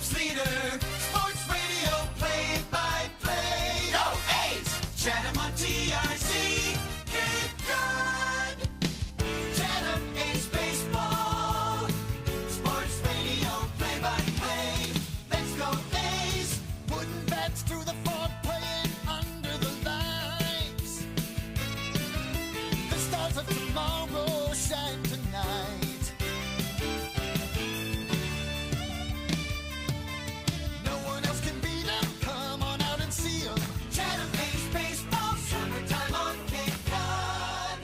Cape's leader. Sports radio play-by-play. Go A's! Chatham on TRC. Cape Cod. Chatham A's baseball. Sports radio play-by-play. Let's go A's! Wooden bats through the fog playing under the lights. The stars of tomorrow shine tonight. No one else can beat them. Come on out and see them. Chatham A's baseball, summertime on Cape Cod.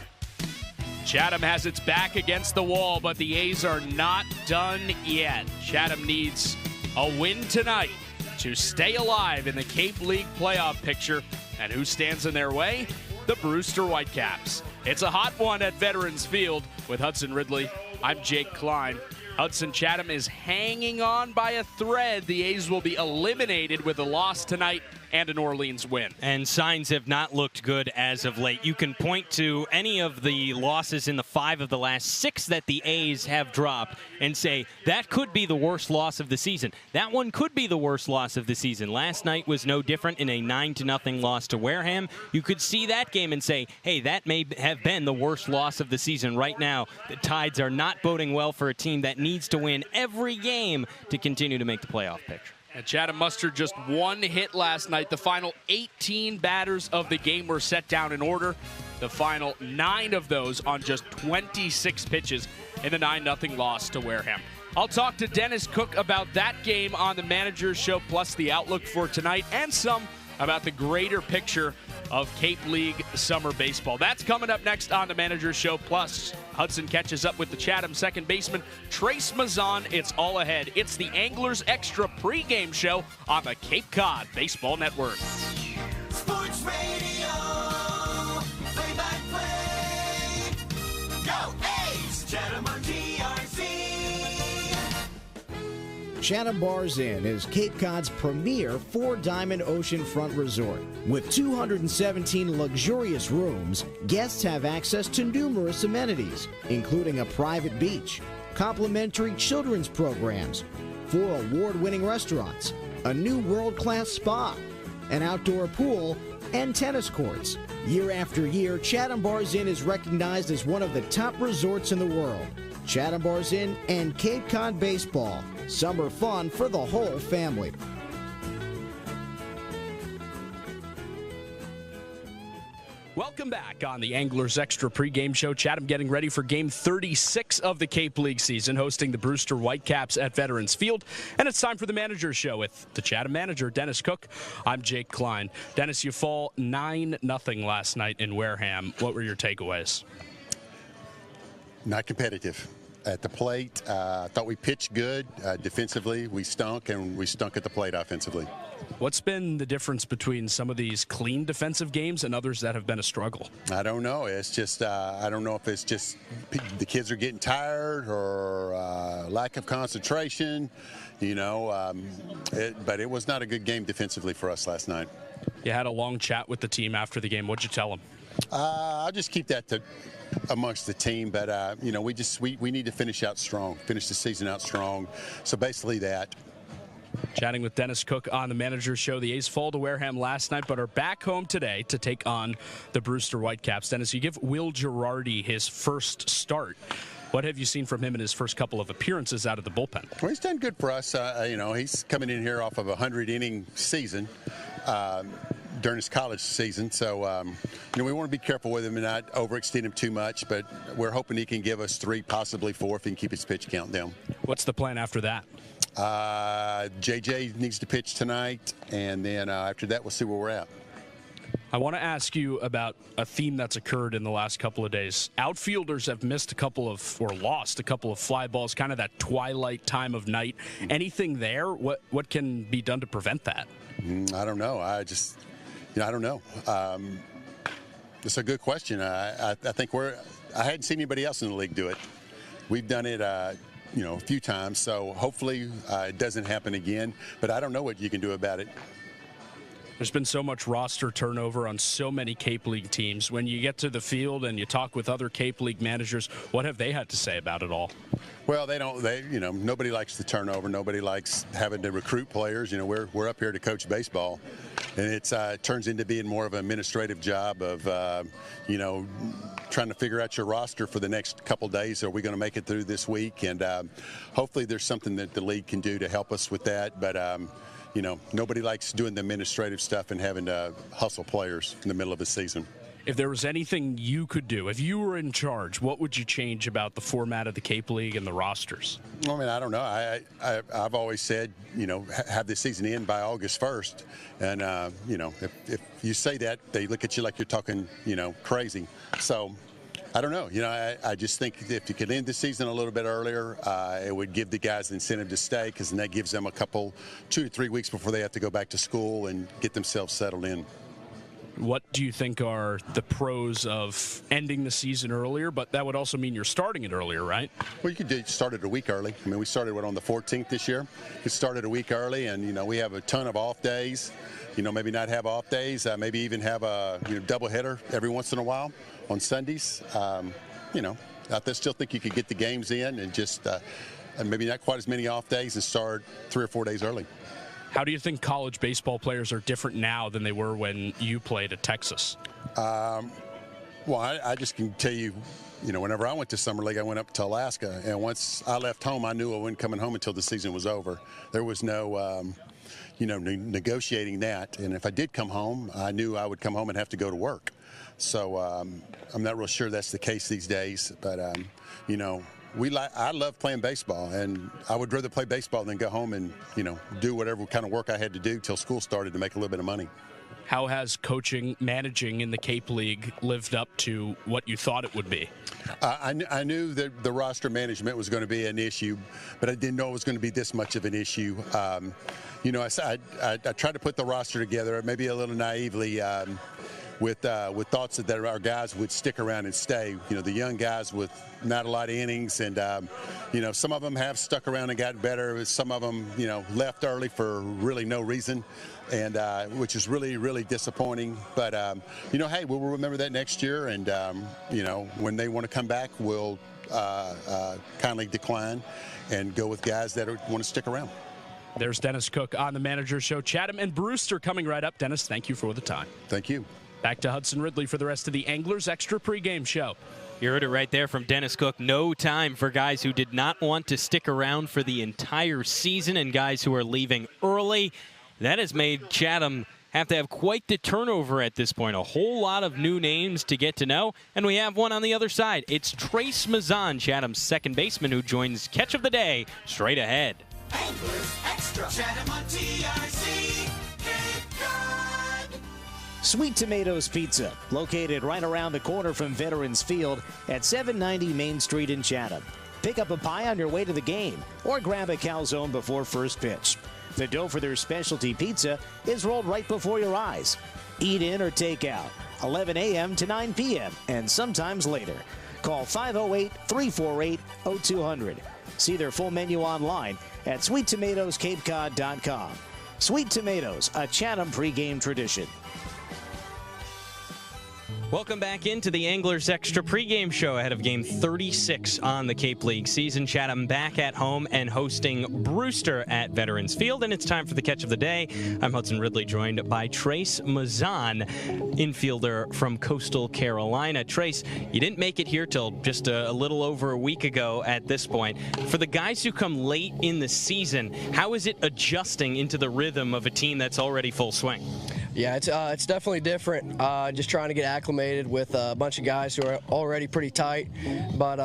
Chatham has its back against the wall, but the A's are not done yet. Chatham needs a win tonight to stay alive in the Cape League playoff picture. And who stands in their way? The Brewster Whitecaps. It's a hot one at Veterans Field with Hudson Ridley. I'm Jake Klein. Hudson, Chatham is hanging on by a thread. The A's will be eliminated with a loss tonight and a New Orleans win. And signs have not looked good as of late. You can point to any of the losses in the 5 of the last 6 that the A's have dropped and say, that could be the worst loss of the season. That one could be the worst loss of the season. Last night was no different in a 9-0 loss to Wareham. You could see that game and say, hey, that may have been the worst loss of the season. Right now, the Tides are not boding well for a team that needs to win every game to continue to make the playoff picture. And Chatham mustered just 1 hit last night. The final 18 batters of the game were set down in order. The final 9 of those on just 26 pitches in a 9-0 loss to Wareham. I'll talk to Dennis Cook about that game on the Manager's Show, plus the outlook for tonight and some about the greater picture of Cape League summer baseball. That's coming up next on the Manager's Show. Plus, Hudson catches up with the Chatham second baseman, Trace Mazan. It's all ahead. It's the Anglers Extra pregame show on the Cape Cod Baseball Network. Sports radio, play-by-play. Go A's! Chatham on TRC. Chatham Bars Inn is Cape Cod's premier 4-diamond oceanfront resort. With 217 luxurious rooms, guests have access to numerous amenities, including a private beach, complimentary children's programs, 4 award-winning restaurants, a new world-class spa, an outdoor pool, and tennis courts. Year after year, Chatham Bars Inn is recognized as one of the top resorts in the world. Chatham Bars Inn and Cape Cod Baseball. Summer fun for the whole family. Welcome back on the Anglers Extra pregame show. Chatham getting ready for game 36 of the Cape League season, hosting the Brewster Whitecaps at Veterans Field. And it's time for the Manager's Show with the Chatham manager, Dennis Cook. I'm Jake Klein. Dennis, you fall 9-0 last night in Wareham. What were your takeaways? Not competitive. At the plate, I thought we pitched good. Defensively, we stunk, and we stunk at the plate offensively. What's been the difference between some of these clean defensive games and others that have been a struggle? I don't know. It's just, I don't know if it's just the kids are getting tired or lack of concentration, you know. But it was not a good game defensively for us last night. You had a long chat with the team after the game. What'd you tell them? I'll just keep that amongst the team, but you know, we need to finish out strong, finish the season out strong. So basically that. Chatting with Dennis Cook on the Manager's Show. The A's fall to Wareham last night, but are back home today to take on the Brewster Whitecaps. Dennis, you give Will Girardi his first start. What have you seen from him in his first couple of appearances out of the bullpen? Well, he's done good for us. You know, he's coming in here off of a 100-inning season. During his college season, so you know, we want to be careful with him and not overextend him too much, but we're hoping he can give us 3, possibly 4 if he can keep his pitch count down. What's the plan after that? JJ needs to pitch tonight, and then after that we'll see where we're at. I want to ask you about a theme that's occurred in the last couple of days. Outfielders have missed lost a couple of fly balls, kind of that twilight time of night. Anything there? What can be done to prevent that? I don't know. I don't know. It's a good question. I think I hadn't seen anybody else in the league do it. We've done it, you know, a few times, so hopefully it doesn't happen again. But I don't know what you can do about it. There's been so much roster turnover on so many Cape League teams. When you get to the field and you talk with other Cape League managers, what have they had to say about it all? Well, nobody likes the turnover. Nobody likes having to recruit players. We're up here to coach baseball, and it turns into being more of an administrative job of, trying to figure out your roster for the next couple days. Are we going to make it through this week? And hopefully there's something that the league can do to help us with that. But, nobody likes doing the administrative stuff and having to hustle players in the middle of a season. If there was anything you could do, if you were in charge, what would you change about the format of the Cape League and the rosters? I mean, I don't know. I've always said, have the season end by August 1st. And, if you say that, they look at you like you're talking, crazy. So I don't know. I just think if you could end the season a little bit earlier, it would give the guys the incentive to stay, because then that gives them 2 to 3 weeks before they have to go back to school and get themselves settled in. What do you think are the pros of ending the season earlier? But that would also mean you're starting it earlier, right? Well, you could start it a week early. I mean, we started on the 14th this year. We started a week early, and we have a ton of off days. Maybe not have off days. Maybe even have a double header every once in a while on Sundays. I still think you could get the games in and just and maybe not quite as many off days and start 3 or 4 days early. How do you think college baseball players are different now than they were when you played at Texas? Well, I just can tell you, whenever I went to Summer League, I went up to Alaska, and once I left home, I knew I wasn't coming home until the season was over. There was no, negotiating that. And if I did come home, I knew I would come home and have to go to work. So I'm not real sure that's the case these days, but I love playing baseball, and I would rather play baseball than go home and, do whatever kind of work I had to do till school started to make a little bit of money. How has managing in the Cape League lived up to what you thought it would be? I knew that the roster management was going to be an issue, but I didn't know it was going to be this much of an issue. I tried to put the roster together, maybe a little naively, with thoughts that our guys would stick around and stay. The young guys with not a lot of innings, and some of them have stuck around and gotten better. Some of them, left early for really no reason, and which is really, really disappointing. But hey, we'll remember that next year, and when they want to come back, we'll kindly decline and go with guys that want to stick around. There's Dennis Cook on the Manager Show. Chatham and Brewster coming right up. Dennis, thank you for the time. Thank you. Back to Hudson Ridley for the rest of the Anglers Extra pregame show. You heard it right there from Dennis Cook. No time for guys who did not want to stick around for the entire season and guys who are leaving early. That has made Chatham have to have quite the turnover at this point. A whole lot of new names to get to know. And we have one on the other side. It's Trace Mazan, Chatham's second baseman, who joins Catch of the Day straight ahead. Anglers Extra. Chatham on TIC. Cape Cod. Sweet Tomatoes Pizza, located right around the corner from Veterans Field at 790 Main Street in Chatham. Pick up a pie on your way to the game or grab a calzone before first pitch. The dough for their specialty pizza is rolled right before your eyes. Eat in or take out, 11 a.m. to 9 p.m. and sometimes later. Call 508-348-0200. See their full menu online at sweettomatoescapecod.com. Sweet Tomatoes, a Chatham pregame tradition. Welcome back into the Anglers Extra pregame show ahead of Game 36 on the Cape League season. Chatham back at home and hosting Brewster at Veterans Field, and it's time for the Catch of the Day. I'm Hudson Ridley, joined by Trace Mazan, infielder from Coastal Carolina. Trace, you didn't make it here till just a little over a week ago at this point. For the guys who come late in the season, how is it adjusting into the rhythm of a team that's already full swing? Yeah, it's definitely different. Just trying to get acclimated with a bunch of guys who are already pretty tight, but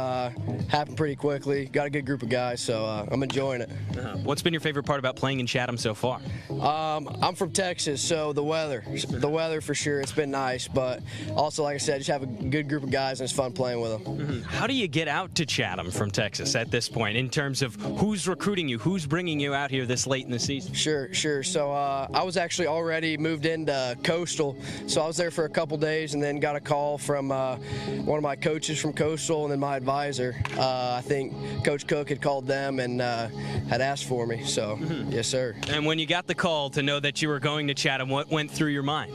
happened pretty quickly. Got a good group of guys, so I'm enjoying it. What's been your favorite part about playing in Chatham so far? I'm from Texas, so the weather for sure. It's been nice, but also, like I said, just have a good group of guys, and it's fun playing with them. How do you get out to Chatham from Texas at this point in terms of who's recruiting you, who's bringing you out here this late in the season? Sure. So I was actually already moved into Coastal, so I was there for a couple days and then got a call from one of my coaches from Coastal and then my advisor. I think Coach Cook had called them and had asked for me, so yes, sir. And when you got the call to know that you were going to Chatham, what went through your mind?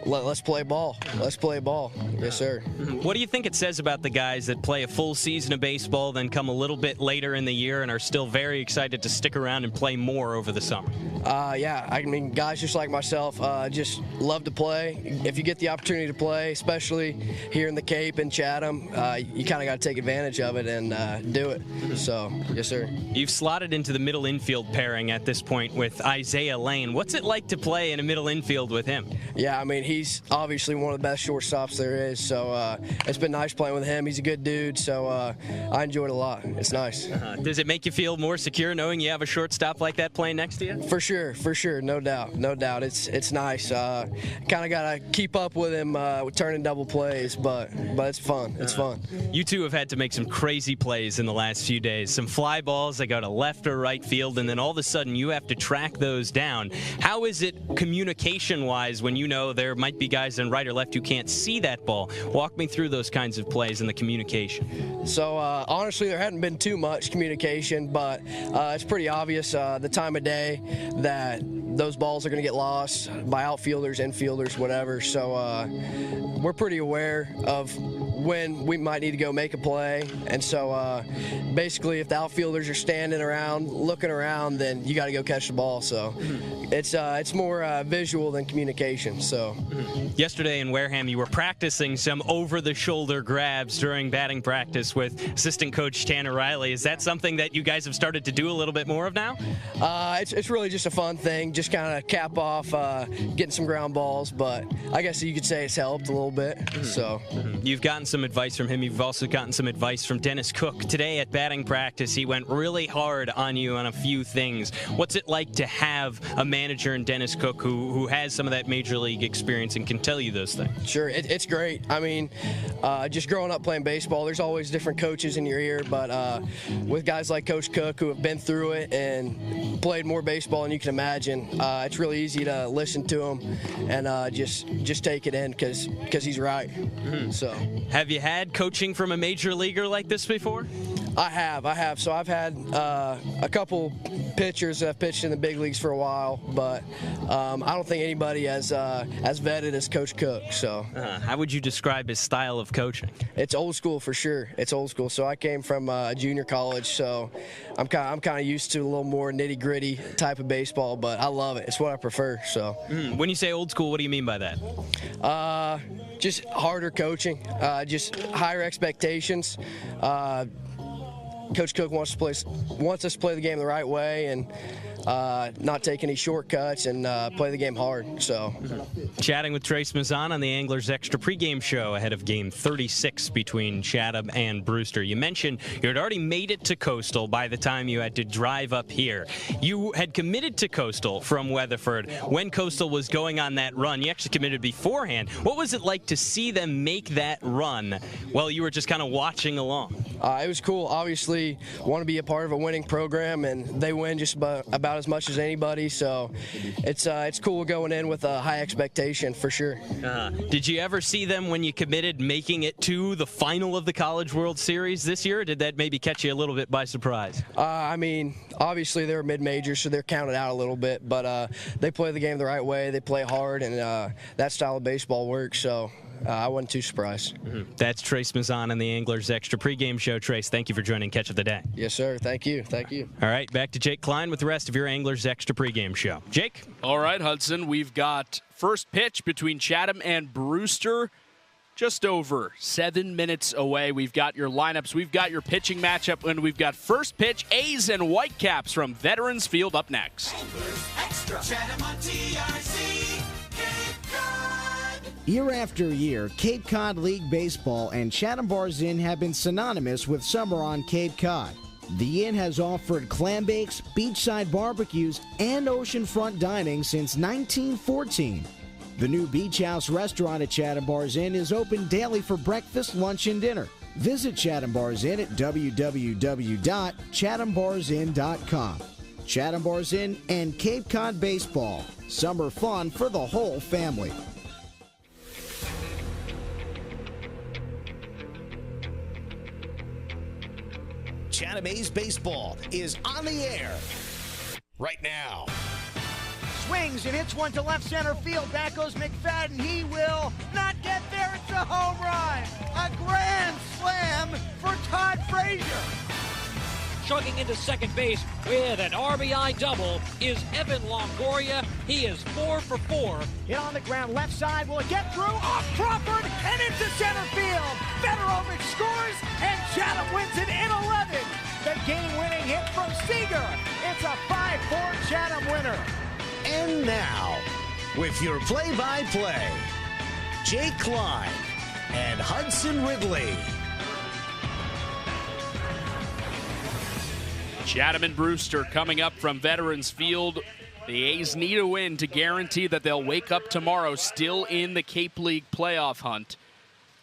let's play ball. Let's play ball. Yes, sir. What do you think it says about the guys that play a full season of baseball, then come a little bit later in the year and are still very excited to stick around and play more over the summer? Yeah, I mean, guys just like myself just love to play. If you get the opportunity to play, especially here in the Cape and Chatham, you kind of got to take advantage of it and do it. So, yes, sir. You've slotted into the middle infield pairing at this point with Isaiah Lane. What's it like to play in a middle infield with him? Yeah, I mean, he's obviously one of the best shortstops there is, so it's been nice playing with him. He's a good dude, so I enjoy it a lot. It's nice. Does it make you feel more secure knowing you have a shortstop like that playing next to you? For sure, no doubt. It's nice. Kind of got to keep up with him turning double plays, but it's fun. It's fun. You two have had to make some crazy plays in the last few days. Some fly balls that go to left or right field, and then all of a sudden you have to track those down. How is it communication-wise when you know there might be guys in right or left who can't see that ball? Walk me through those kinds of plays and the communication. So honestly, there hadn't been too much communication, but it's pretty obvious the time of day that those balls are going to get lost by outfielders, infielders, whatever. So we're pretty aware of when we might need to go make a play. And so basically, if the outfielders are standing around, looking around, then you got to go catch the ball. So it's more visual than communication. So yesterday in Wareham, you were practicing some over-the-shoulder grabs during batting practice with assistant coach Tanner Riley. Is that something that you guys have started to do a little bit more of now? It's really just a fun thing, just kind of cap off getting some ground balls, but I guess you could say it's helped a little bit. So you've gotten some advice from him. You've also gotten some advice from Dennis Cook. Today at batting practice, he went really hard on you on a few things. What's it like to have a manager in Dennis Cook who has some of that major league experience and can tell you those things? Sure, it's great. I mean, just growing up playing baseball, there's always different coaches in your ear, but with guys like Coach Cook who have been through it and played more baseball than you can imagine, it's really easy to listen to him and just take it in because he's right. So, have you had coaching from a major leaguer like this before? I have. So I've had a couple pitchers that have pitched in the big leagues for a while, but I don't think anybody as vetted as Coach Cook. So, how would you describe his style of coaching? It's old school for sure. It's old school. So I came from junior college, so I'm kind of used to a little more nitty gritty type of baseball, but I love it. It's what I prefer. So, when you say old school, what do you mean by that? Just harder coaching, just higher expectations. Coach Cook wants us to play the game the right way and not take any shortcuts and play the game hard. So, chatting with Trace Mazan on the Anglers Extra pregame show ahead of Game 36 between Chatham and Brewster. You mentioned you had already made it to Coastal by the time you had to drive up here. You had committed to Coastal from Weatherford when Coastal was going on that run. You actually committed beforehand. What was it like to see them make that run while you were just kind of watching along? It was cool. Obviously, want to be a part of a winning program, and they win just about as much as anybody. So it's cool going in with a high expectation for sure. Did you ever see them when you committed making it to the final of the College World Series this year? Or did that maybe catch you a little bit by surprise? I mean, obviously they're mid-majors, so they're counted out a little bit, but they play the game the right way. They play hard, and that style of baseball works. So I wasn't too surprised. That's Trace Mazan on the Anglers Extra pregame show. Trace, thank you for joining Catch of the Day. Yes, sir. Thank you. All right, back to Jake Klein with the rest of your Anglers Extra pregame show. Jake? All right, Hudson, we've got first pitch between Chatham and Brewster just over 7 minutes away. We've got your lineups, we've got your pitching matchup, and we've got first pitch A's and Whitecaps from Veterans Field up next. Anglers Extra. Chatham on TRC. Cape Cod. Year after year, Cape Cod League Baseball and Chatham Bars Inn have been synonymous with summer on Cape Cod. The inn has offered clam bakes, beachside barbecues, and oceanfront dining since 1914. The new Beach House restaurant at Chatham Bars Inn is open daily for breakfast, lunch, and dinner. Visit Chatham Bars Inn at www.chathambarsin.com. Chatham Bars Inn and Cape Cod Baseball. Summer fun for the whole family. Chatham A's baseball is on the air right now. Swings and hits one to left center field. Back goes McFadden. He will not get there. It's a home run. A grand slam for Todd Frazier. Chugging into second base with an RBI double is Evan Longoria. He is 4 for 4. Hit on the ground, left side. Will it get through? Off Crawford and into center field. Federovic scores and Chatham wins it in 11. The game-winning hit from Seager. It's a 5-4 Chatham winner. And now, with your play-by-play, Jake Klein and Hudson Ridley. Chatham and Brewster coming up from Veterans Field. The A's need a win to guarantee that they'll wake up tomorrow still in the Cape League playoff hunt.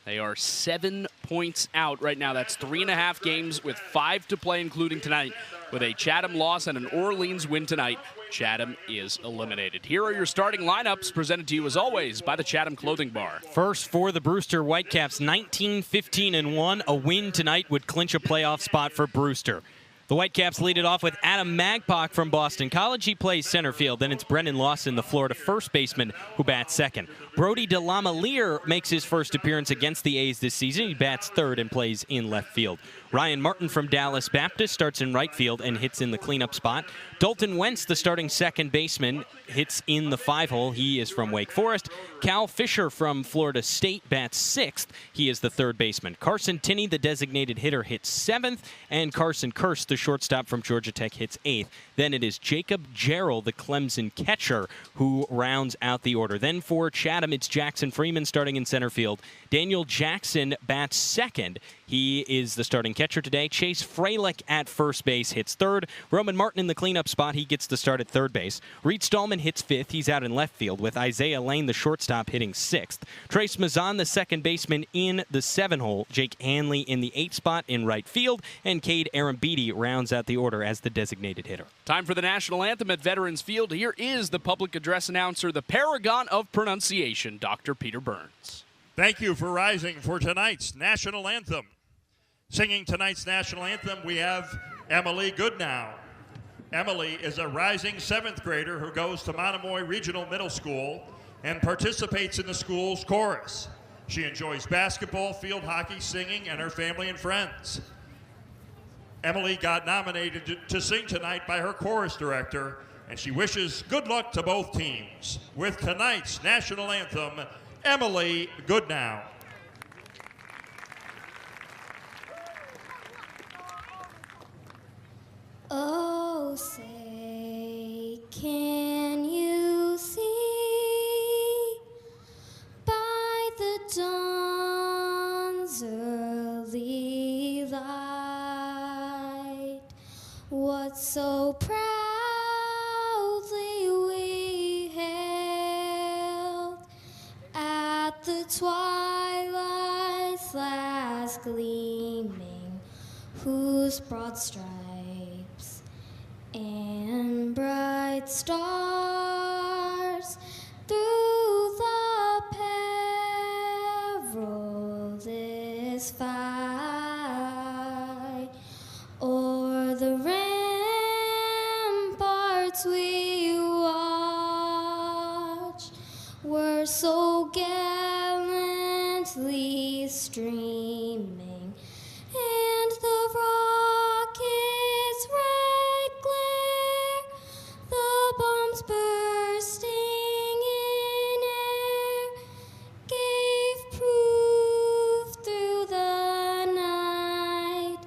They are 7 points out right now. That's 3.5 games with 5 to play, including tonight. With a Chatham loss and an Orleans win tonight, Chatham is eliminated. Here are your starting lineups, presented to you as always by the Chatham Clothing Bar. First for the Brewster Whitecaps, 19-15-1. A win tonight would clinch a playoff spot for Brewster. The Whitecaps lead it off with Adam Magpock from Boston College. He plays center field. Then it's Brennan Lawson, the Florida first baseman, who bats second. Brody DeLamalier makes his first appearance against the A's this season. He bats third and plays in left field. Ryan Martin from Dallas Baptist starts in right field and hits in the cleanup spot. Dalton Wentz, the starting second baseman, hits in the 5-hole. He is from Wake Forest. Cal Fisher from Florida State bats sixth. He is the third baseman. Carson Tinney, the designated hitter, hits seventh. And Carson Kirst, the shortstop from Georgia Tech, hits eighth. Then it is Jacob Jarrell, the Clemson catcher, who rounds out the order. Then for Chatham, it's Jackson Freeman starting in center field. Daniel Jackson bats second. He is the starting catcher today. Chase Freilich at first base hits third. Roman Martin in the cleanup spot. He gets the start at third base. Reed Stallman hits fifth. He's out in left field with Isaiah Lane, the shortstop, hitting sixth. Trace Mazan, the second baseman, in the 7-hole. Jake Hanley in the 8th spot in right field. And Cade Arambidi rounds out the order as the designated hitter. Time for the national anthem at Veterans Field. Here is the public address announcer, the paragon of pronunciation, Dr. Peter Burns. Thank you for rising for tonight's national anthem. Singing tonight's national anthem, we have Emily Goodnow. Emily is a rising 7th grader who goes to Monomoy Regional Middle School and participates in the school's chorus. She enjoys basketball, field hockey, singing, and her family and friends. Emily got nominated to sing tonight by her chorus director, and she wishes good luck to both teams. With tonight's national anthem, Emily Goodnow. Oh, say, can you see by the dawn's early light what so proudly we hailed at the twilight's last gleaming, whose broad stripes and bright stars through the perilous fight o'er the ramparts we watched were so gallantly streaming, and the rockets' red glare, the bombs bursting in air, gave proof through the night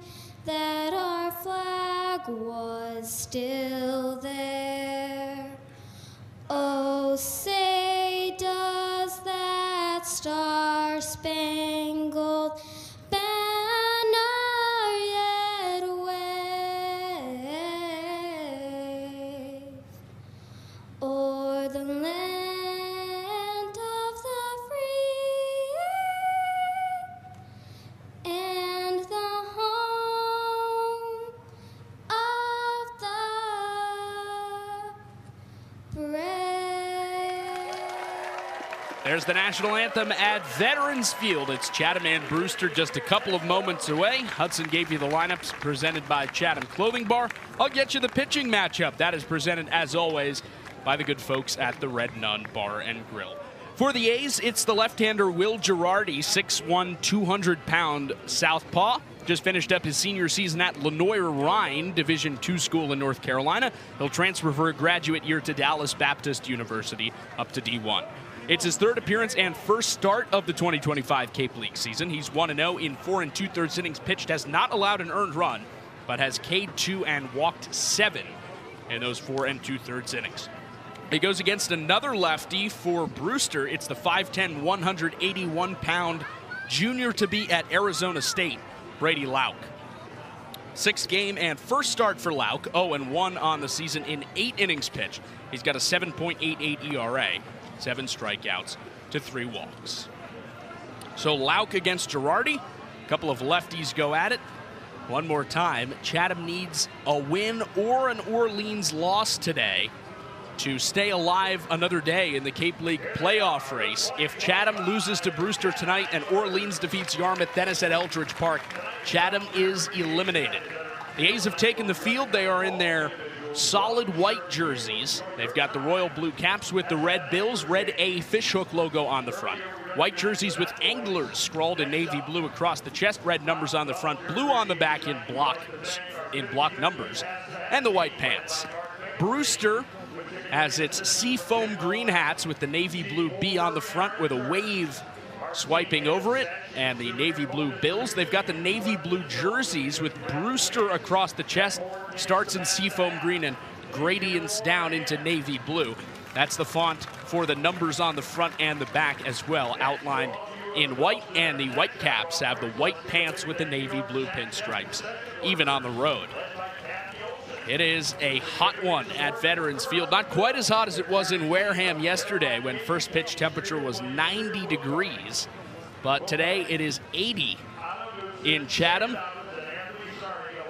that our flag was still there. Oh, say does that star-spangled banner yet wave o'er the land of the free and the home of the brave. There's the national anthem at Veterans Field. It's Chatham and Brewster just a couple of moments away. Hudson gave you the lineups presented by Chatham Clothing Bar. I'll get you the pitching matchup. That is presented, as always, by the good folks at the Red Nun Bar and Grill. For the A's, it's the left-hander Will Girardi, 6'1", 200-pound southpaw. Just finished up his senior season at Lenoir-Rhyne Division II school in North Carolina. He'll transfer for a graduate year to Dallas Baptist University up to D1. It's his third appearance and first start of the 2025 Cape League season. He's 1-0 in 4 2/3 innings pitched, has not allowed an earned run, but has K'd 2 and walked 7 in those 4 2/3 innings. He goes against another lefty for Brewster. It's the 5'10", 181-pound junior to be at Arizona State, Brady Lauk. 6th game and first start for Lauk, 0-1 on the season in 8 innings pitched. He's got a 7.88 ERA, 7 strikeouts to 3 walks. So Lauk against Girardi. A couple of lefties go at it. One more time, Chatham needs a win or an Orleans loss today to stay alive another day in the Cape League playoff race. If Chatham loses to Brewster tonight and Orleans defeats Yarmouth Dennis at Eldridge Park, Chatham is eliminated. The A's have taken the field. They are in their solid white jerseys. They've got the royal blue caps with the red bills, red A fishhook logo on the front. White jerseys with anglers scrawled in navy blue across the chest, red numbers on the front, blue on the back in block numbers, and the white pants. Brewster has its seafoam green hats with the navy blue B on the front with a wave swiping over it, and the navy blue bills. They've got the navy blue jerseys with Brewster across the chest, starts in seafoam green and gradients down into navy blue. That's the font for the numbers on the front and the back as well, outlined in white, and the Whitecaps have the white pants with the navy blue pinstripes, even on the road. It is a hot one at Veterans Field. Not quite as hot as it was in Wareham yesterday when first pitch temperature was 90 degrees. But today it is 80 in Chatham.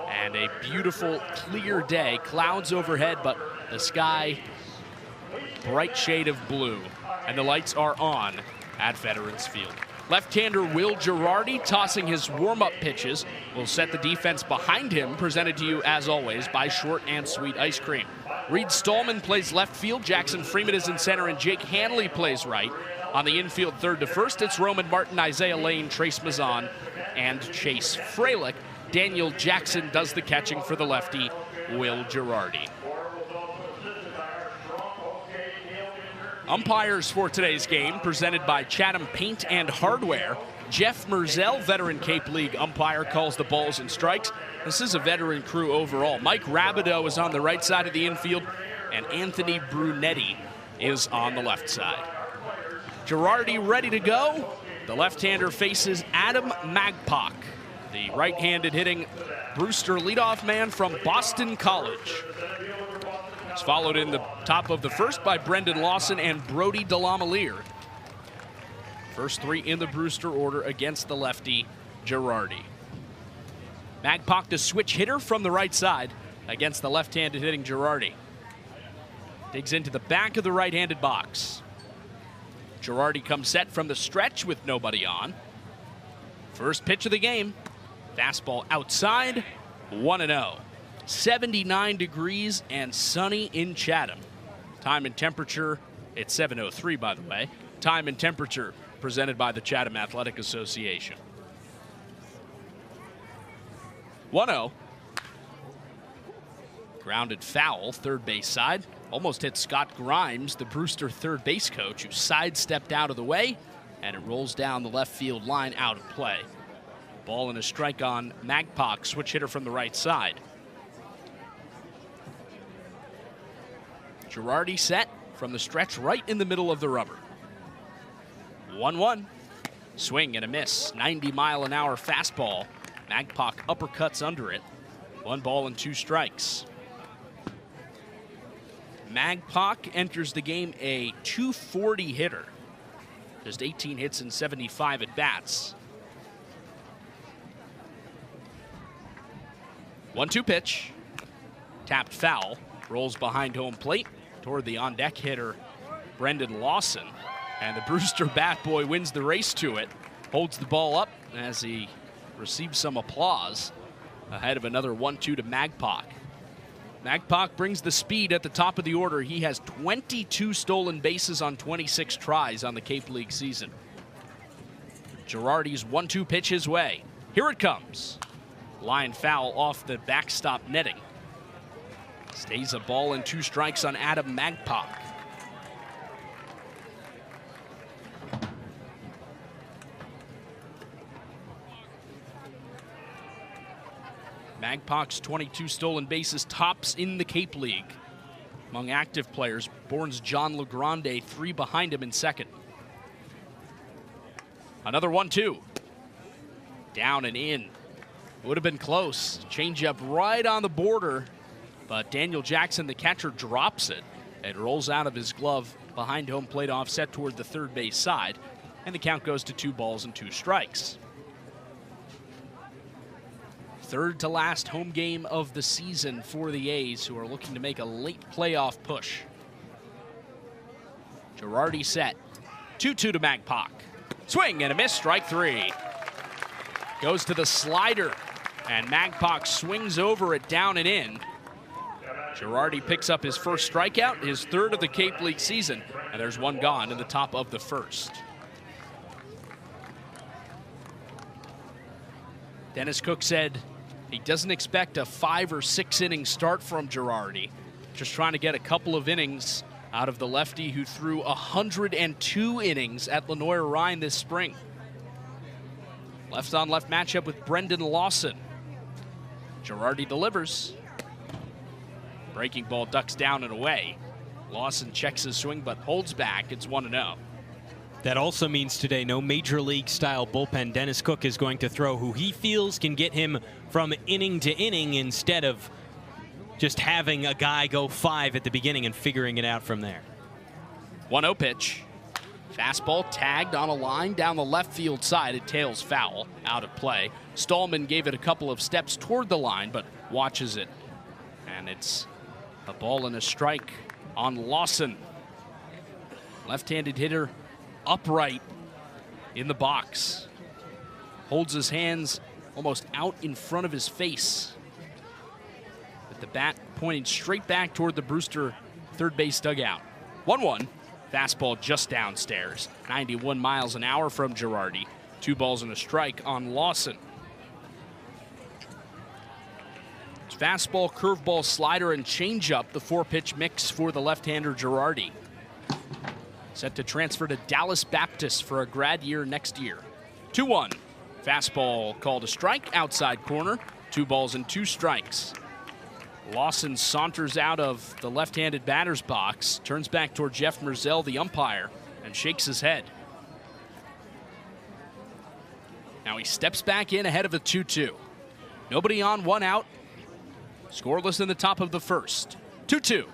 And a beautiful, clear day. Clouds overhead, but the sky, bright shade of blue. And the lights are on at Veterans Field. Left-hander Will Girardi tossing his warm-up pitches will set the defense behind him, presented to you, as always, by Short and Sweet Ice Cream. Reed Stallman plays left field, Jackson Freeman is in center, and Jake Hanley plays right. On the infield, third to first, it's Roman Martin, Isaiah Lane, Trace Mazan, and Chase Freilich. Daniel Jackson does the catching for the lefty, Will Girardi. Umpires for today's game, presented by Chatham Paint and Hardware. Jeff Merzell, veteran Cape League umpire, calls the balls and strikes. This is a veteran crew overall. Mike Rabideau is on the right side of the infield, and Anthony Brunetti is on the left side. Girardi ready to go. The left-hander faces Adam Magpok, the right-handed hitting Brewster leadoff man from Boston College. It's followed in the top of the first by Brendan Lawson and Brody DeLamelier. First 3 in the Brewster order against the lefty, Girardi. Magpok, the switch hitter from the right side against the left-handed hitting Girardi. Digs into the back of the right-handed box. Girardi comes set from the stretch with nobody on. First pitch of the game. Fastball outside, 1-0. 79 degrees and sunny in Chatham. Time and temperature, it's 7:03 by the way. Time and temperature presented by the Chatham Athletic Association. 1-0. Grounded foul, third base side. Almost hit Scott Grimes, the Brewster third base coach, who sidestepped out of the way, and it rolls down the left field line out of play. Ball and a strike on Magpok, switch hitter from the right side. Girardi set from the stretch right in the middle of the rubber. 1-1. Swing and a miss. 90-mile-an-hour fastball. Magpok uppercuts under it. 1 ball and 2 strikes. Magpok enters the game a .240 hitter. Just 18 hits and 75 at-bats. 1-2 pitch. Tapped foul. Rolls behind home plate toward the on-deck hitter, Brendan Lawson. And the Brewster bat boy wins the race to it. Holds the ball up as he receives some applause ahead of another 1-2 to Magpok. Magpok brings the speed at the top of the order. He has 22 stolen bases on 26 tries on the Cape League season. Girardi's 1-2 pitch his way. Here it comes. Line foul off the backstop netting. Stays a ball and 2 strikes on Adam Magpok. Magpok's 22 stolen bases tops in the Cape League. Among active players, Bourne's John LeGrande 3 behind him in second. Another 1-2. Down and in. Would have been close. Changeup right on the border, but Daniel Jackson, the catcher, drops it. It rolls out of his glove behind home plate, offset toward the third base side, and the count goes to 2 balls and 2 strikes. Third to last home game of the season for the A's, who are looking to make a late playoff push. Girardi set. 2-2 to Magpok. Swing and a miss, strike 3. Goes to the slider, and Magpok swings over it down and in. Girardi picks up his first strikeout, his 3rd of the Cape League season, and there's 1 gone in the top of the 1st. Dennis Cook said he doesn't expect a 5 or 6 inning start from Girardi. Just trying to get a couple of innings out of the lefty who threw 102 innings at Lenoir-Rhyne this spring. Left-on-left matchup with Brendan Lawson. Girardi delivers. Breaking ball ducks down and away. Lawson checks his swing but holds back. It's 1-0. That also means today no major league style bullpen. Dennis Cook is going to throw who he feels can get him from inning to inning instead of just having a guy go 5 at the beginning and figuring it out from there. 1-0 pitch. Fastball tagged on a line down the left field side. It tails foul, out of play. Stallman gave it a couple of steps toward the line, but watches it. And it's a ball and a strike on Lawson. Left-handed hitter upright in the box. Holds his hands almost out in front of his face, with the bat pointing straight back toward the Brewster third base dugout. 1-1. Fastball just downstairs. 91 miles an hour from Girardi. 2 balls and a strike on Lawson. It's fastball, curveball, slider, and changeup, the 4-pitch mix for the left-hander Girardi. Set to transfer to Dallas Baptist for a grad year next year. 2-1. Fastball called a strike, outside corner. 2 balls and 2 strikes. Lawson saunters out of the left-handed batter's box, turns back toward Jeff Merzell, the umpire, and shakes his head. Now he steps back in ahead of a 2-2. Nobody on, 1 out. Scoreless in the top of the 1st. 2-2.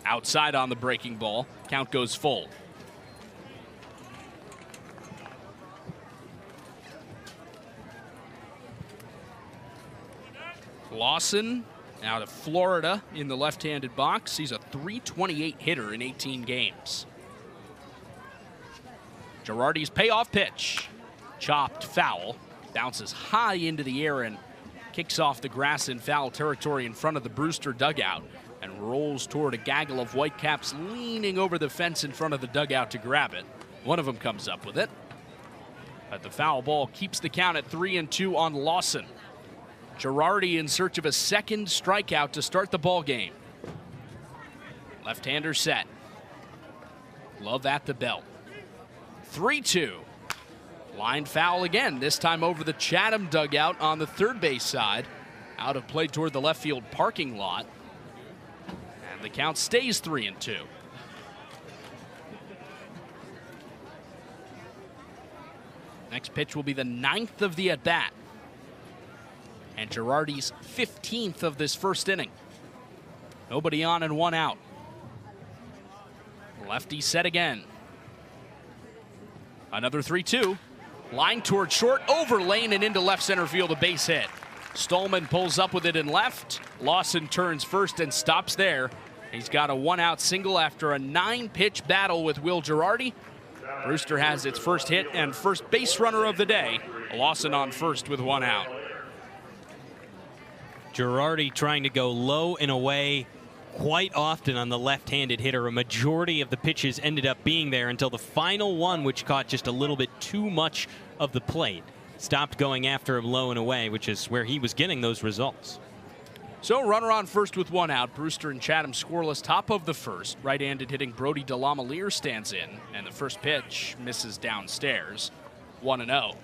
Outside on the breaking ball. Count goes full. Lawson out of Florida in the left-handed box. He's a .328 hitter in 18 games. Girardi's payoff pitch. Chopped foul. Bounces high into the air and kicks off the grass in foul territory in front of the Brewster dugout and rolls toward a gaggle of Whitecaps leaning over the fence in front of the dugout to grab it. One of them comes up with it. But the foul ball keeps the count at 3-2 on Lawson. Girardi in search of a second strikeout to start the ball game. Left-hander set. Glove at the belt. 3-2. Line foul again, this time over the Chatham dugout on the third base side. Out of play toward the left field parking lot. And the count stays 3-2. Next pitch will be the 9th of the at-bat. And Girardi's 15th of this first inning. Nobody on and 1 out. Lefty set again. Another 3-2. Line toward short, over lane and into left center field, a base hit. Stallman pulls up with it in left. Lawson turns first and stops there. He's got a 1-out single after a 9-pitch battle with Will Girardi. Brewster has its first hit and first base runner of the day. Lawson on first with 1 out. Girardi trying to go low and away quite often on the left-handed hitter. A majority of the pitches ended up being there until the final one, which caught just a little bit too much of the plate. Stopped going after him low and away, which is where he was getting those results. So runner on first with one out. Brewster and Chatham scoreless, top of the first. Right-handed hitting Brody DeLamalier stands in, and the first pitch misses downstairs. 1-0.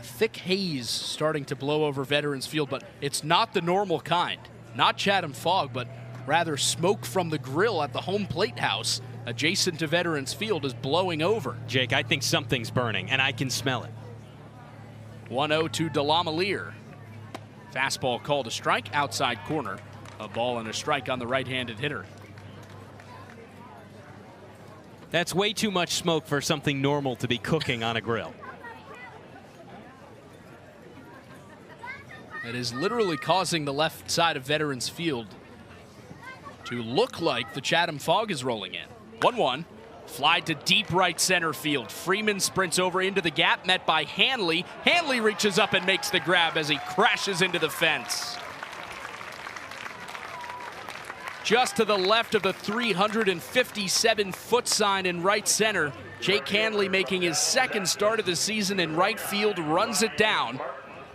Thick haze starting to blow over Veterans Field, but it's not the normal kind. Not Chatham fog, but rather smoke from the grill at the home plate house adjacent to Veterans Field is blowing over. Jake, I think something's burning, and I can smell it. 1-0 to DeLamalier. Fastball called a strike, outside corner. A ball and a strike on the right-handed hitter. That's way too much smoke for something normal to be cooking on a grill. It is literally causing the left side of Veterans Field to look like the Chatham fog is rolling in. 1-1. Fly to deep right center field. Freeman sprints over into the gap, met by Hanley. Hanley reaches up and makes the grab as he crashes into the fence. Just to the left of the 357-foot sign in right center, Jake Hanley making his second start of the season in right field, runs it down.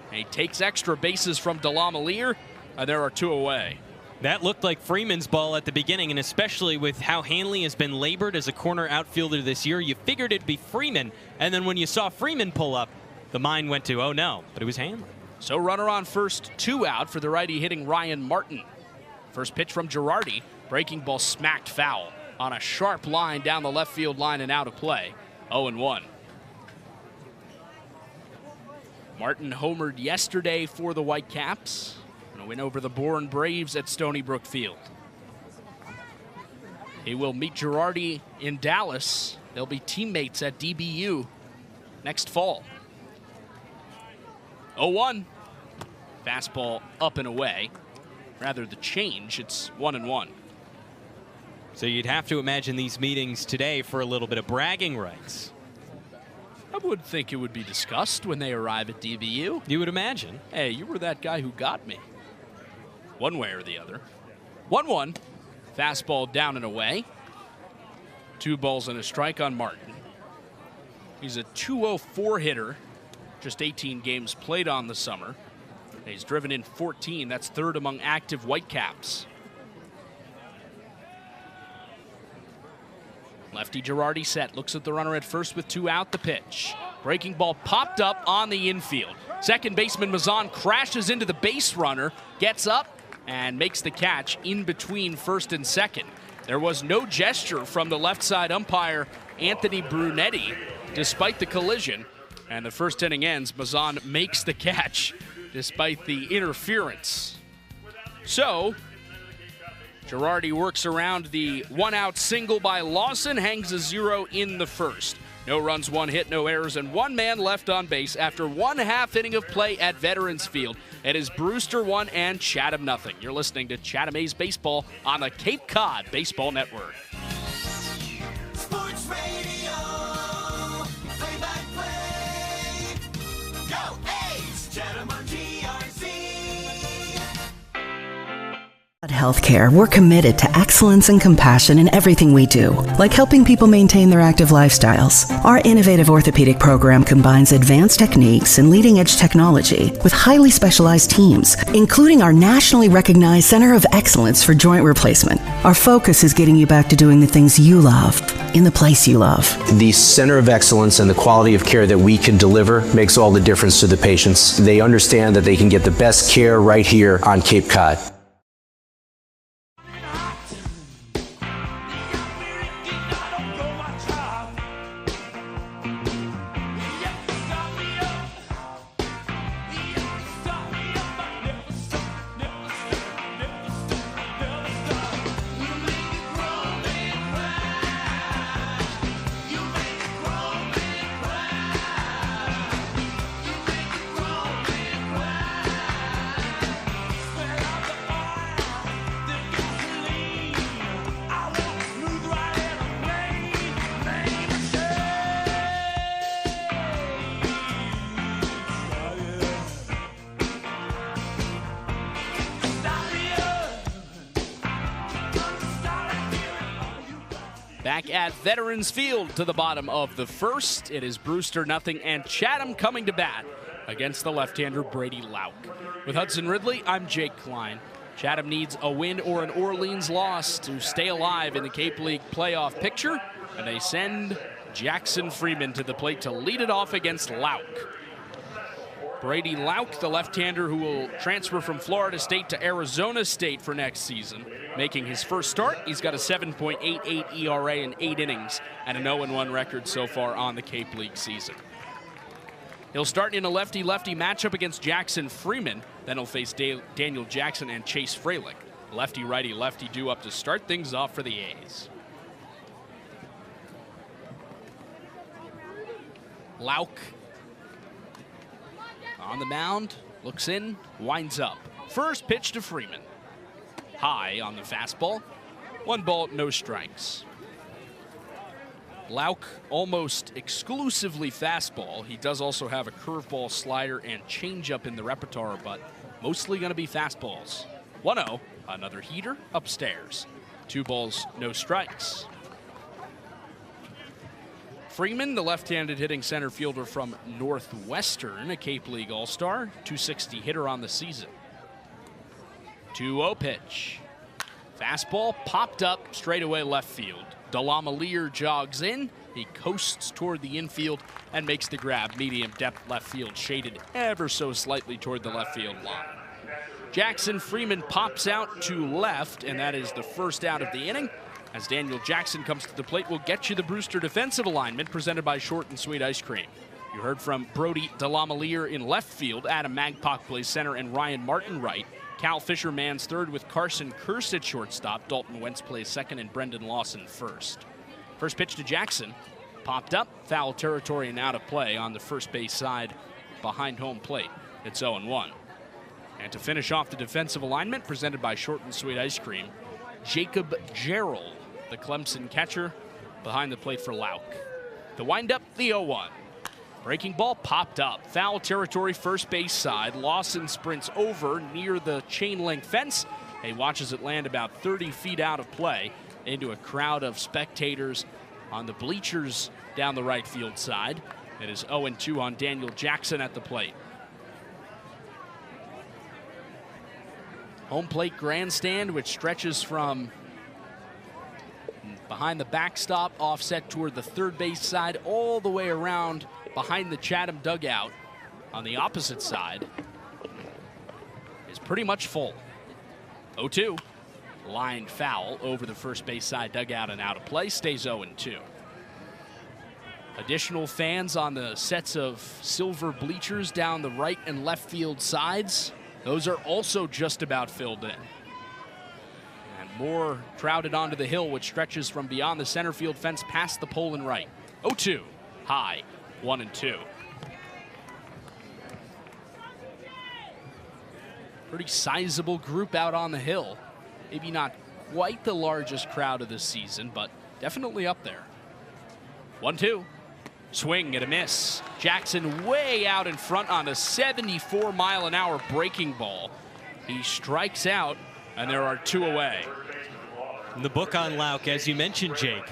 And he takes extra bases from DeLamalier, and there are two away. That looked like Freeman's ball at the beginning, and especially with how Hanley has been labored as a corner outfielder this year, you figured it'd be Freeman, and then when you saw Freeman pull up, the mind went to, oh no, but it was Hanley. So runner on first, two out for the righty hitting Ryan Martin. First pitch from Girardi, breaking ball smacked foul on a sharp line down the left field line and out of play. 0-1. Martin homered yesterday for the Whitecaps. A win over the Bourne Braves at Stony Brook Field. He will meet Girardi in Dallas. They'll be teammates at DBU next fall. 0-1. Fastball up and away. Rather the change, it's 1-1. So you'd have to imagine these meetings today for a little bit of bragging rights. I would think it would be discussed when they arrive at DBU. You would imagine. Hey, you were that guy who got me. One way or the other. 1-1. Fastball down and away. 2 balls and a strike on Martin. He's a .204 hitter. Just 18 games played on the summer. He's driven in 14. That's third among active Whitecaps. Lefty Girardi set, looks at the runner at first with 2 out, the pitch. Breaking ball popped up on the infield. Second baseman Mazan crashes into the base runner, gets up and makes the catch in between first and second. There was no gesture from the left side umpire, Anthony Brunetti, despite the collision. And the first inning ends, Mazan makes the catch despite the interference. So, Girardi works around the 1-out single by Lawson, hangs a 0 in the first. No runs, 1 hit, no errors, and 1 man left on base after 1/2 inning of play at Veterans Field. It is Brewster 1 and Chatham 0. You're listening to Chatham A's Baseball on the Cape Cod Baseball Network. Sports Radio, play-by-play. Go A's, Chatham on GRC. At Healthcare, we're committed to excellence and compassion in everything we do, like helping people maintain their active lifestyles. Our innovative orthopedic program combines advanced techniques and leading-edge technology with highly specialized teams, including our nationally recognized Center of Excellence for Joint Replacement. Our focus is getting you back to doing the things you love, in the place you love. The Center of Excellence and the quality of care that we can deliver makes all the difference to the patients. They understand that they can get the best care right here on Cape Cod. back at Veterans Field to the bottom of the first. It is Brewster nothing and Chatham coming to bat against the left-hander Brady Lauk. With Hudson Ridley, I'm Jake Klein. Chatham needs a win or an Orleans loss to stay alive in the Cape League playoff picture, and they send Jackson Freeman to the plate to lead it off against Lauk. Brady Lauk, the left-hander who will transfer from Florida State to Arizona State for next season. Making his first start, he's got a 7.88 ERA in 8 innings and a 0-1 record so far on the Cape League season. He'll start in a lefty-lefty matchup against Jackson Freeman. Then he'll face Daniel Jackson and Chase Freilich. Lefty-righty-lefty due up to start things off for the A's. Lauk on the mound, looks in, winds up. First pitch to Freeman. High on the fastball. 1 ball, no strikes. Lauk almost exclusively fastball. He does also have a curveball, slider, and changeup in the repertoire, but mostly going to be fastballs. 1-0, another heater upstairs. 2 balls, no strikes. Freeman, the left-handed hitting center fielder from Northwestern, a Cape League All-Star, 260 hitter on the season. 2-0 pitch. Fastball popped up straightaway left field. Delamalier jogs in. He coasts toward the infield and makes the grab. Medium depth left field, shaded ever so slightly toward the left field line. Jackson Freeman pops out to left, and that is the first out of the inning. As Daniel Jackson comes to the plate, we'll get you the Brewster defensive alignment presented by Short and Sweet Ice Cream. You heard from Brody Delamalier in left field, Adam Magpok plays center, and Ryan Martin right. Cal Fisher mans third with Carson Kurse at shortstop. Dalton Wentz plays second, and Brendan Lawson first. First pitch to Jackson. Popped up, foul territory and out of play on the first base side behind home plate. It's 0-1. And to finish off the defensive alignment presented by Short and Sweet Ice Cream, Jacob Gerald, the Clemson catcher, behind the plate for Lauk. The windup, the 0-1. Breaking ball popped up. Foul territory, first base side. Lawson sprints over near the chain link fence. He watches it land about 30 feet out of play into a crowd of spectators on the bleachers down the right field side. It is 0-2 on Daniel Jackson at the plate. Home plate grandstand, which stretches from behind the backstop, offset toward the third base side, all the way around behind the Chatham dugout on the opposite side, is pretty much full. 0-2. Lined foul over the first base side dugout and out of play. Stays 0-2. Additional fans on the sets of silver bleachers down the right and left field sides. Those are also just about filled in. And more crowded onto the hill, which stretches from beyond the center field fence past the pole and right. 0-2. High. 1-2. Pretty sizable group out on the hill. Maybe not quite the largest crowd of the season, but definitely up there. 1-2. Swing and a miss. Jackson way out in front on a 74-mile-an-hour breaking ball. He strikes out, and there are 2 away. In the book on Lauk, as you mentioned, Jake,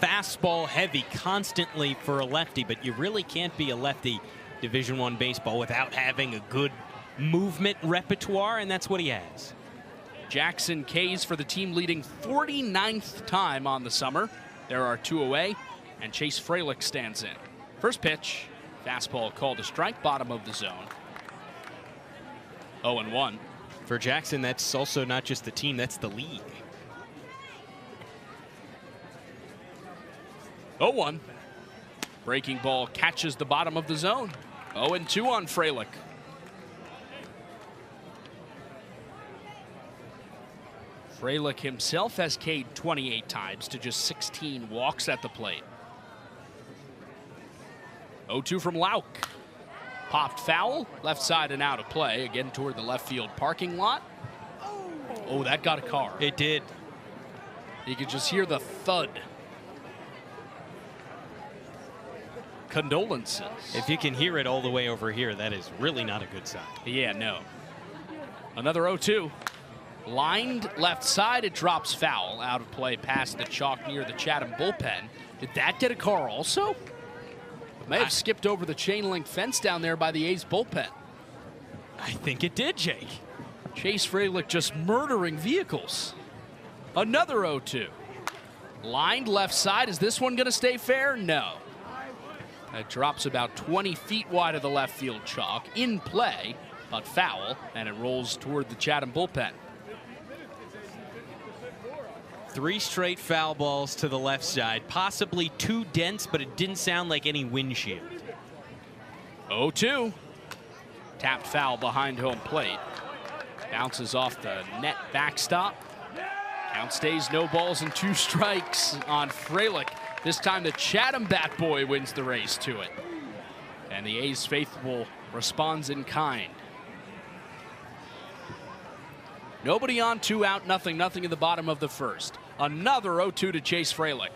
fastball heavy constantly for a lefty, but you really can't be a lefty Division I baseball without having a good movement repertoire, and that's what he has. Jackson K's for the team leading 49th time on the summer. There are 2 away, and Chase Freilich stands in. First pitch, fastball called a strike, bottom of the zone. 0-1. For Jackson, that's also not just the team, that's the league. 0-1. Breaking ball catches the bottom of the zone. 0-2 on Freilich. Freilich himself has K'd 28 times to just 16 walks at the plate. 0-2 from Lauk. Popped foul, left side and out of play, again toward the left field parking lot. Oh, that got a car. It did. You could just hear the thud. Condolences. If you can hear it all the way over here, that is really not a good sign. Yeah, no. Another 0-2. Lined left side, it drops foul. Out of play past the chalk near the Chatham bullpen. Did that get a car also? It may have skipped over the chain link fence down there by the A's bullpen. I think it did, Jake. Chase Fralick just murdering vehicles. Another 0-2. Lined left side. Is this one going to stay fair? No. It drops about 20 feet wide of the left field chalk. In play, but foul, and it rolls toward the Chatham bullpen. 3 straight foul balls to the left side. Possibly too dense, but it didn't sound like any windshield. 0-2. Tapped foul behind home plate. Bounces off the net backstop. Count stays no balls and 2 strikes on Fralick. This time the Chatham bat boy wins the race to it. And the A's faithful responds in kind. Nobody on, 2 out, nothing in the bottom of the first. Another 0-2 to Chase Fralick.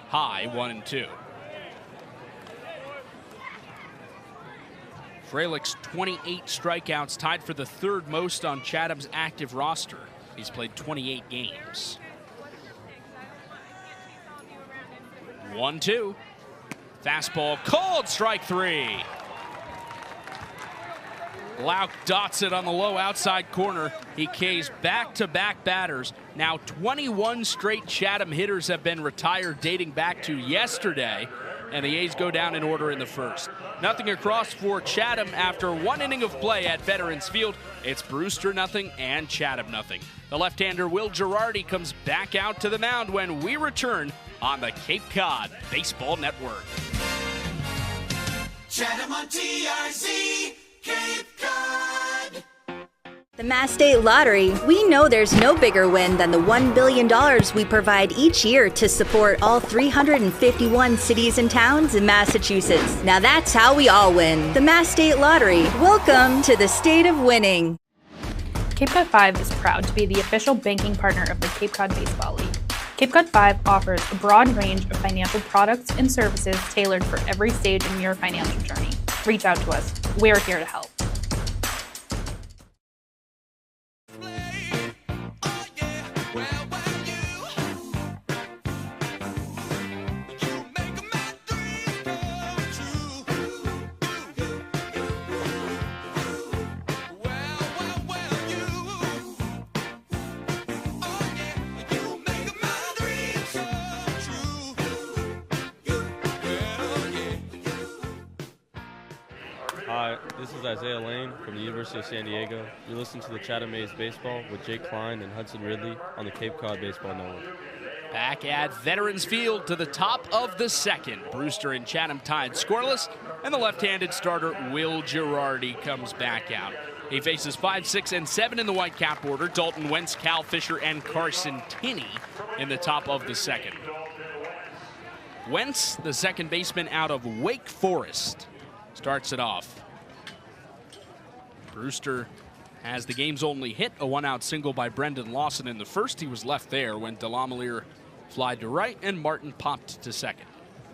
High 1-2. Fralick's 28 strikeouts tied for the 3rd most on Chatham's active roster. He's played 28 games. 1-2. Fastball called, strike 3. Lauk dots it on the low outside corner. He Ks back-to-back batters. Now 21 straight Chatham hitters have been retired dating back to yesterday, and the A's go down in order in the first. Nothing across for Chatham after 1 inning of play at Veterans Field. It's Brewster nothing and Chatham nothing. The left-hander Will Girardi comes back out to the mound when we return on the Cape Cod Baseball Network. Chatham on TRC, Cape Cod. The Mass State Lottery, we know there's no bigger win than the $1 billion we provide each year to support all 351 cities and towns in Massachusetts. Now that's how we all win. The Mass State Lottery, welcome to the state of winning. Cape Cod 5 is proud to be the official banking partner of the Cape Cod Baseball League. Cape Cod 5 offers a broad range of financial products and services tailored for every stage in your financial journey. Reach out to us. We're here to help. Hi, this is Isaiah Lane from the University of San Diego. You're listening to the Chatham A's Baseball with Jake Klein and Hudson Ridley on the Cape Cod Baseball Network. Back at Veterans Field to the top of the second. Brewster and Chatham tied scoreless, and the left-handed starter Will Girardi comes back out. He faces 5, 6, and 7 in the Whitecap order. Dalton Wentz, Cal Fisher, and Carson Tinney in the top of the second. Wentz, the second baseman out of Wake Forest, starts it off. Brewster has the game's only hit, a 1-out single by Brendan Lawson in the first. He was left there when Delamelier flied to right and Martin popped to second.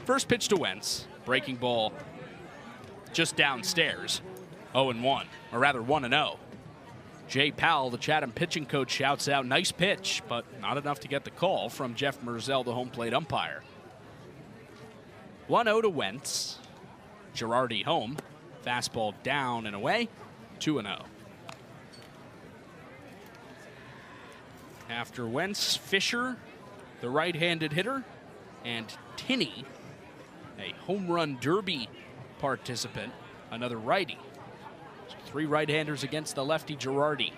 First pitch to Wentz, breaking ball just downstairs, 0-1, or rather 1-0. Jay Powell, the Chatham pitching coach, shouts out, nice pitch, but not enough to get the call from Jeff Merzel, the home plate umpire. 1-0 to Wentz. Girardi home. Fastball down and away. 2-0. After Wentz, Fisher, the right-handed hitter, and Tinney, a home run derby participant, another righty. So 3 right-handers against the lefty Girardi.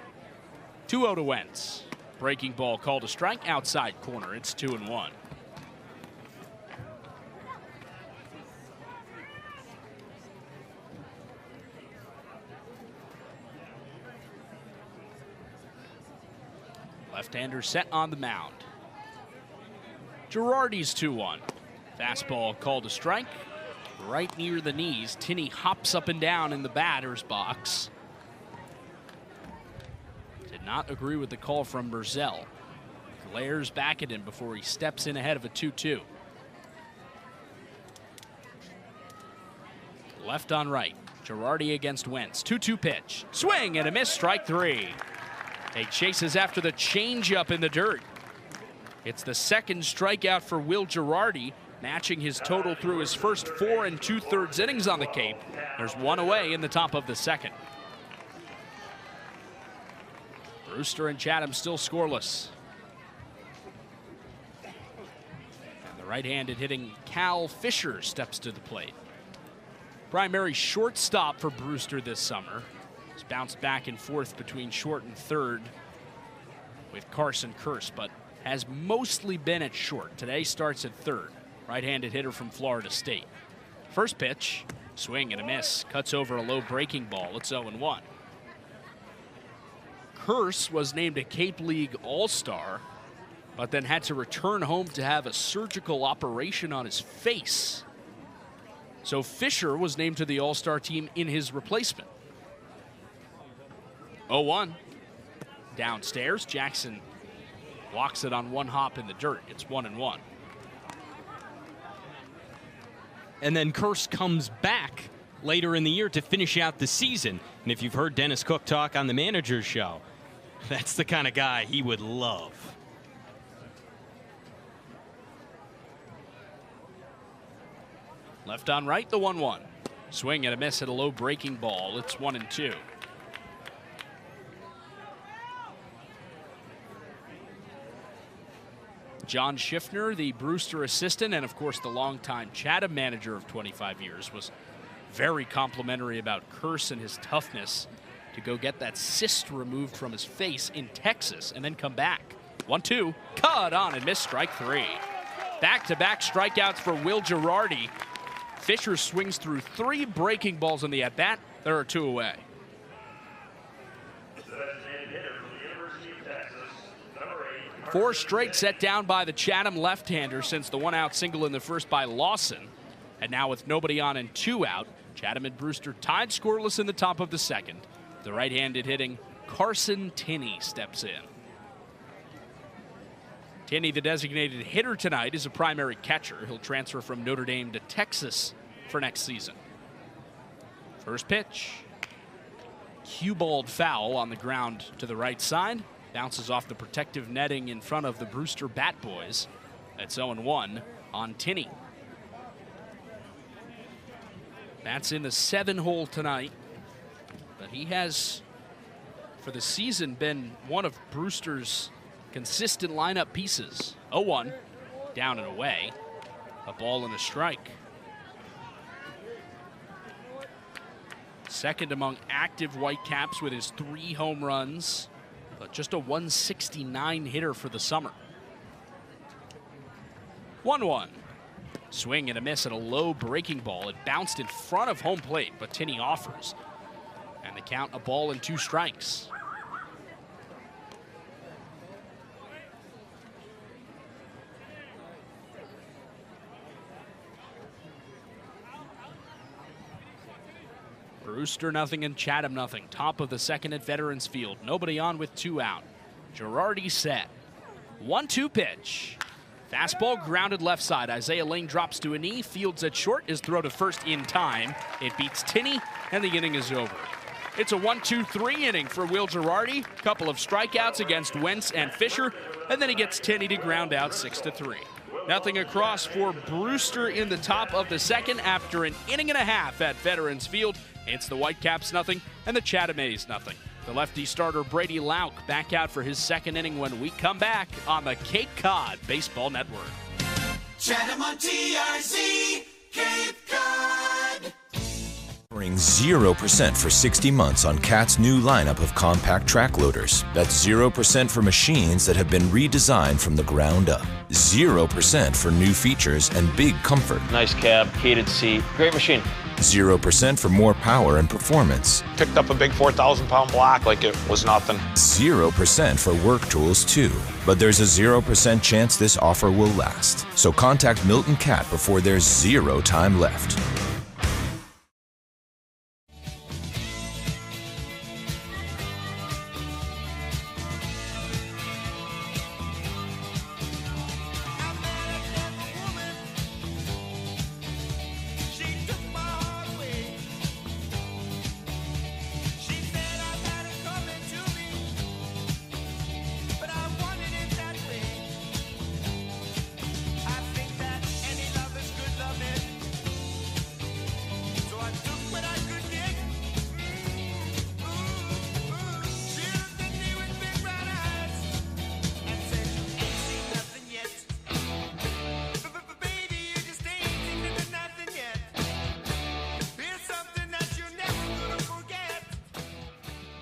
2-0 to Wentz. Breaking ball called a strike, outside corner. It's 2-1. Left-hander set on the mound. Girardi's 2-1. Fastball called a strike. Right near the knees. Tinney hops up and down in the batter's box. Did not agree with the call from Merzel. Glares back at him before he steps in ahead of a 2-2. Left on right. Girardi against Wentz. 2-2 pitch. Swing and a miss, strike 3. He chases after the changeup in the dirt. It's the second strikeout for Will Girardi, matching his total through his first 4 2/3 innings on the Cape. There's one away in the top of the second. Brewster and Chatham still scoreless. And the right-handed hitting Cal Fisher steps to the plate. Primary shortstop for Brewster this summer. He's bounced back and forth between short and third with Carson Kearse, but has mostly been at short. Today starts at third. Right-handed hitter from Florida State. First pitch, swing and a miss. Cuts over a low breaking ball. It's 0-1. Kearse was named a Cape League All-Star, but then had to return home to have a surgical operation on his face. So Fisher was named to the All-Star team in his replacement. 0-1. Downstairs, Jackson walks it on one hop in the dirt. It's 1-1. And then Kearse comes back later in the year to finish out the season. And if you've heard Dennis Cook talk on the Manager's Show, that's the kind of guy he would love. Left on right, the 1-1. Swing and a miss at a low breaking ball. It's 1-2. John Schiffner, the Brewster assistant, and of course the longtime Chatham manager of 25 years, was very complimentary about Kearse and his toughness to go get that cyst removed from his face in Texas and then come back. 1-2, cut on and miss, strike 3. Back-to-back strikeouts for Will Girardi. Fisher swings through 3 breaking balls in the at-bat. There are 2 away. Four straight set down by the Chatham left-hander since the one-out single in the first by Lawson. And now with nobody on and 2 out, Chatham and Brewster tied scoreless in the top of the second. The right-handed hitting Carson Tinney steps in. Tinney, the designated hitter tonight, is a primary catcher. He'll transfer from Notre Dame to Texas for next season. First pitch. Cue-balled foul on the ground to the right side. Bounces off the protective netting in front of the Brewster Bat Boys. That's 0-1 on Tinney. That's in the 7-hole tonight. But he has, for the season, been one of Brewster's consistent lineup pieces. 0-1, down and away. A ball and a strike. Second among active Whitecaps with his 3 home runs, but just a 169 hitter for the summer. 1-1. Swing and a miss at a low breaking ball. It bounced in front of home plate, but Tinney offers. And the count, a ball and 2 strikes. Brewster nothing and Chatham nothing. Top of the second at Veterans Field. Nobody on with 2 out. Girardi set. 1-2 pitch. Fastball grounded left side. Isaiah Lane drops to a knee. Fields at short. His throw to first in time. It beats Tinney, and the inning is over. It's a 1-2-3 inning for Will Girardi. Couple of strikeouts against Wentz and Fisher, and then he gets Tinney to ground out 6-3. Nothing across for Brewster in the top of the second after an inning and a half at Veterans Field. It's the Whitecaps nothing and the Chatham A's nothing. The lefty starter Brady Lauk back out for his second inning when we come back on the Cape Cod Baseball Network. Chatham on TRC, Cape Cod. Offering 0% for 60 months on CAT's new lineup of compact track loaders. That's 0% for machines that have been redesigned from the ground up. 0% for new features and big comfort. Nice cab, heated seat, great machine. 0% for more power and performance. Picked up a big 4,000-pound block like it was nothing. 0% for work tools too. But there's a 0% chance this offer will last. So contact Milton Cat before there's 0 time left.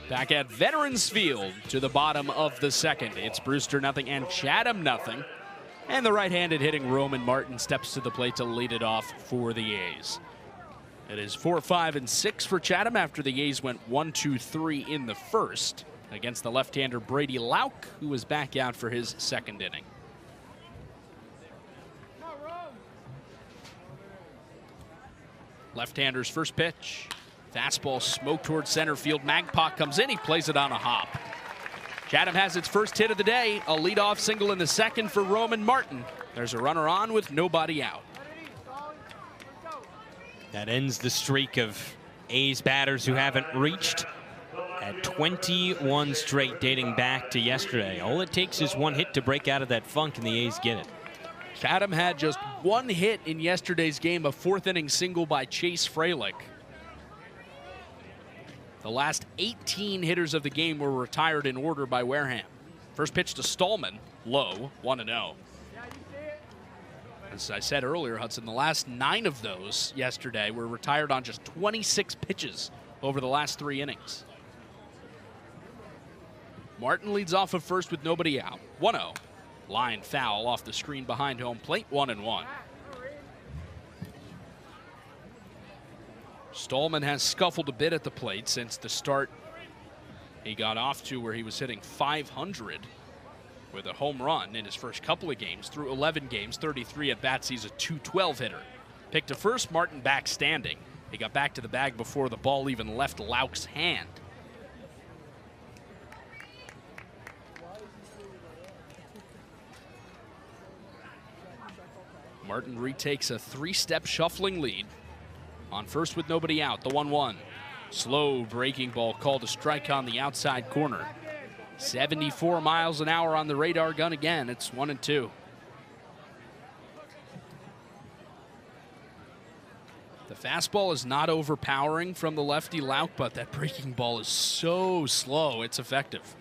Back at Veterans Field to the bottom of the second. It's Brewster nothing and Chatham nothing. And the right-handed hitting Roman Martin steps to the plate to lead it off for the A's. It is 4, 5, and 6 for Chatham after the A's went 1, 2, 3 in the first against the left-hander Brady Lauk, who was back out for his second inning. Left-hander's first pitch. Fastball smoked towards center field. Magpie comes in. He plays it on a hop. Chatham has its first hit of the day. A leadoff single in the second for Roman Martin. There's a runner on with nobody out. That ends the streak of A's batters who haven't reached at 21 straight dating back to yesterday. All it takes is one hit to break out of that funk, and the A's get it. Chatham had just one hit in yesterday's game, a fourth-inning single by Chase Fralick. The last 18 hitters of the game were retired in order by Wareham. First pitch to Stallman, low, 1-0. As I said earlier, Hudson, the last 9 of those yesterday were retired on just 26 pitches over the last 3 innings. Martin leads off of first with nobody out, 1-0. Line foul off the screen behind home plate, 1-1. Stallman has scuffled a bit at the plate since the start he got off to, where he was hitting .500 with a home run in his first couple of games. Through 11 games, 33 at bats, he's a .212 hitter. Picked to first, Martin back standing. He got back to the bag before the ball even left Lauk's hand. Martin retakes a 3-step shuffling lead. On first with nobody out, the 1-1. Slow breaking ball called a strike on the outside corner. 74 miles an hour on the radar gun again. It's 1-2. The fastball is not overpowering from the lefty Lauk, but that breaking ball is so slow, it's effective.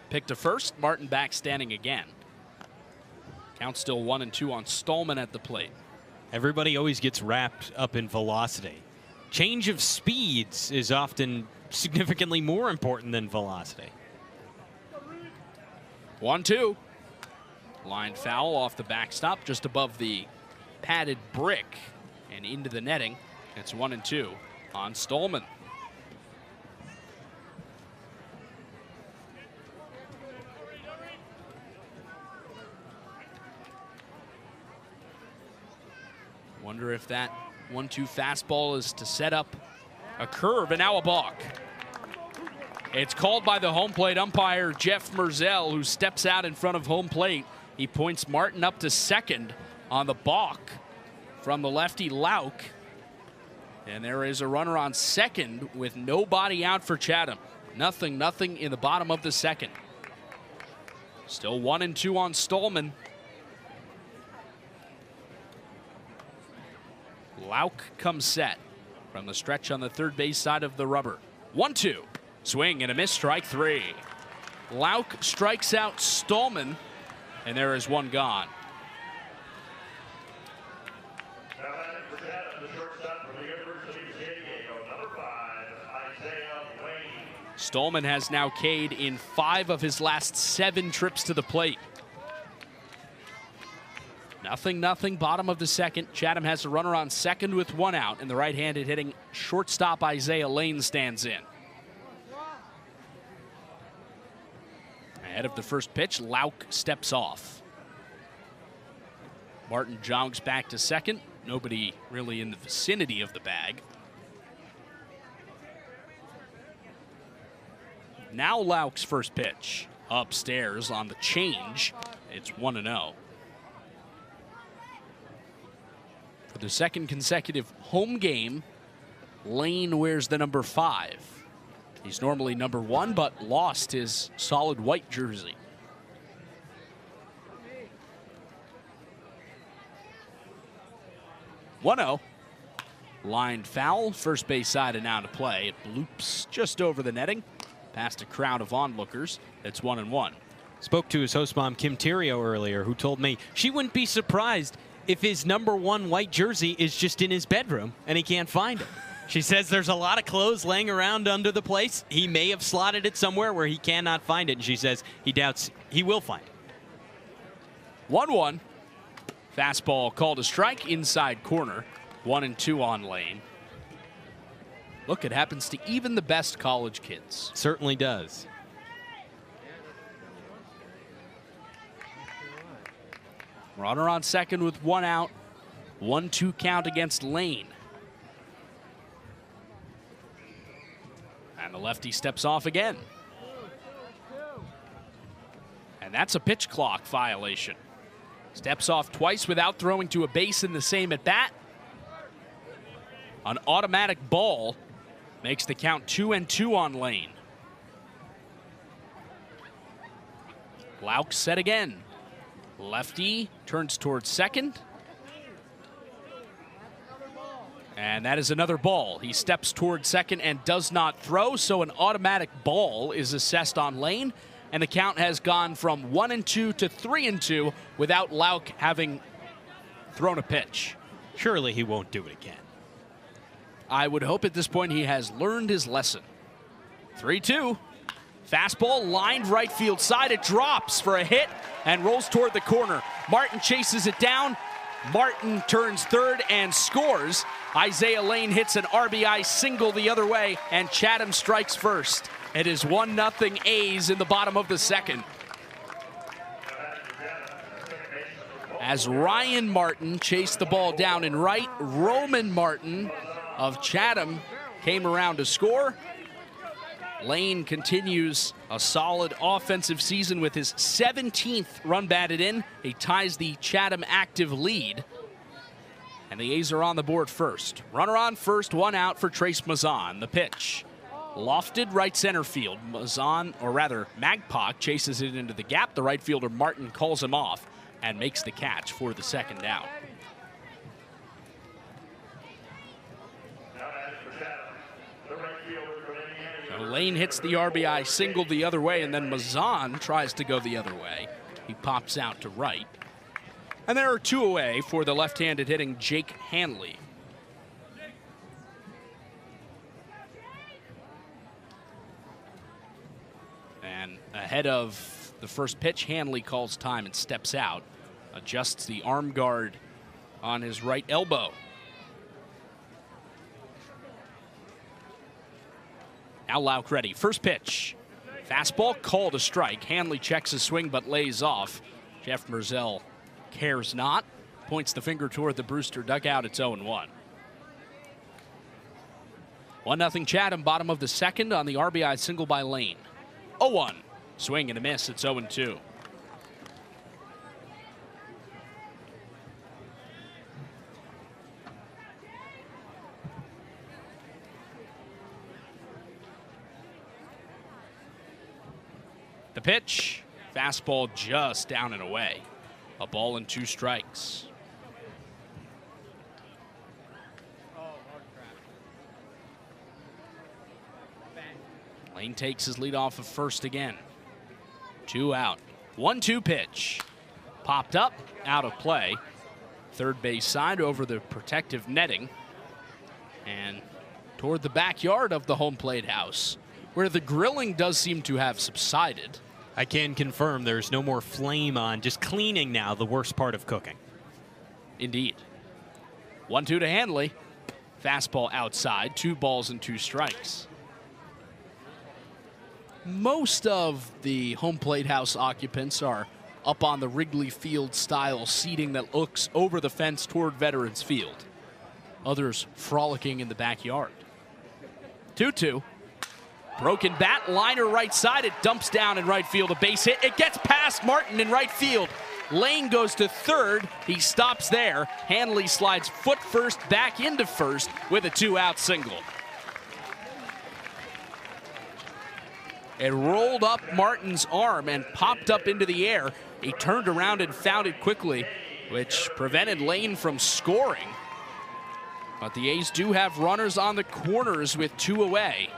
Pick to first, Martin back standing again. Count still 1-2 on Stallman at the plate. Everybody always gets wrapped up in velocity. Change of speeds is often significantly more important than velocity. 1-2. Line foul off the backstop just above the padded brick and into the netting. It's 1-2 on Stallman. Wonder if that 1-2 fastball is to set up a curve, and now a balk. It's called by the home plate umpire, Jeff Merzel, who steps out in front of home plate. He points Martin up to second on the balk from the lefty Lauk. And there is a runner on second with nobody out for Chatham. Nothing in the bottom of the second. Still 1-2 on Stallman. Lauk comes set from the stretch on the third base side of the rubber. 1-2. Swing and a miss, strike 3. Lauk strikes out Stallman, and there is one gone. Stallman has now K'd in 5 of his last 7 trips to the plate. 0-0, bottom of the second. Chatham has a runner on second with 1 out, and the right-handed hitting shortstop Isaiah Lane stands in. Ahead of the first pitch, Lauk steps off. Martin jogs back to second. Nobody really in the vicinity of the bag. Now Lauk's first pitch. Upstairs on the change. It's 1-0. For the second consecutive home game, Lane wears the number 5. He's normally number 1, but lost his solid white jersey. (1-0). Line foul, first base side and now to play. It bloops just over the netting, past a crowd of onlookers. It's 1-1. Spoke to his host mom, Kim Terrio, earlier, who told me she wouldn't be surprised if his number 1 white jersey is just in his bedroom and he can't find it. She says there's a lot of clothes laying around under the place. He may have slotted it somewhere where he cannot find it, and she says he doubts he will find it. 1-1. Fastball called a strike inside corner. 1-2 on Lane. Look, it happens to even the best college kids. Certainly does. Runner on second with 1 out. 1-2 count against Lane. And the lefty steps off again. And that's a pitch clock violation. Steps off twice without throwing to a base in the same at bat. An automatic ball makes the count 2-2 on Lane. Lauk set again. Lefty turns towards second. And that is another ball. He steps towards second and does not throw, so an automatic ball is assessed on Lane, and the count has gone from 1-2 to 3-2 without Lauk having thrown a pitch. Surely he won't do it again. I would hope at this point he has learned his lesson. 3-2. Fastball lined right field side. It drops for a hit and rolls toward the corner. Martin chases it down. Martin turns third and scores. Isaiah Lane hits an RBI single the other way, and Chatham strikes first. It is 1-0 A's in the bottom of the second. As Ryan Martin chased the ball down in right, Roman Martin of Chatham came around to score. Lane continues a solid offensive season with his 17th run batted in. He ties the Chatham active lead. And the A's are on the board first. Runner on first, 1 out for Trace Mazan. The pitch. Lofted right center field. Mazan, or rather Magpok, chases it into the gap. The right fielder Martin calls him off and makes the catch for the second out. Lane hits the RBI single the other way, and then Mazan tries to go the other way. He pops out to right. And there are 2 away for the left-handed hitting Jake Hanley. And ahead of the first pitch, Hanley calls time and steps out. Adjusts the arm guard on his right elbow. Now Lauk ready. First pitch. Fastball called a strike. Hanley checks his swing but lays off. Jeff Merzel cares not. Points the finger toward the Brewster dugout. It's 0-1. 1-0 Chatham, bottom of the second on the RBI single by Lane. 0-1. Swing and a miss. It's 0-2. The pitch, fastball just down and away. A ball and 2 strikes. Lane takes his lead off of first again. 2 out. 1-2 pitch. Popped up, out of play. Third base side over the protective netting. And toward the backyard of the home plate house, where the grilling does seem to have subsided. I can confirm there's no more flame on, just cleaning now, the worst part of cooking. Indeed. 1-2 to Hanley. Fastball outside, 2 balls and 2 strikes. Most of the home plate house occupants are up on the Wrigley Field style seating that looks over the fence toward Veterans Field. Others frolicking in the backyard. 2-2. Broken bat, liner right side. It dumps down in right field. A base hit. It gets past Martin in right field. Lane goes to third. He stops there. Hanley slides foot first back into first with a 2-out single. It rolled up Martin's arm and popped up into the air. He turned around and found it quickly, which prevented Lane from scoring. But the A's do have runners on the corners with 2 away.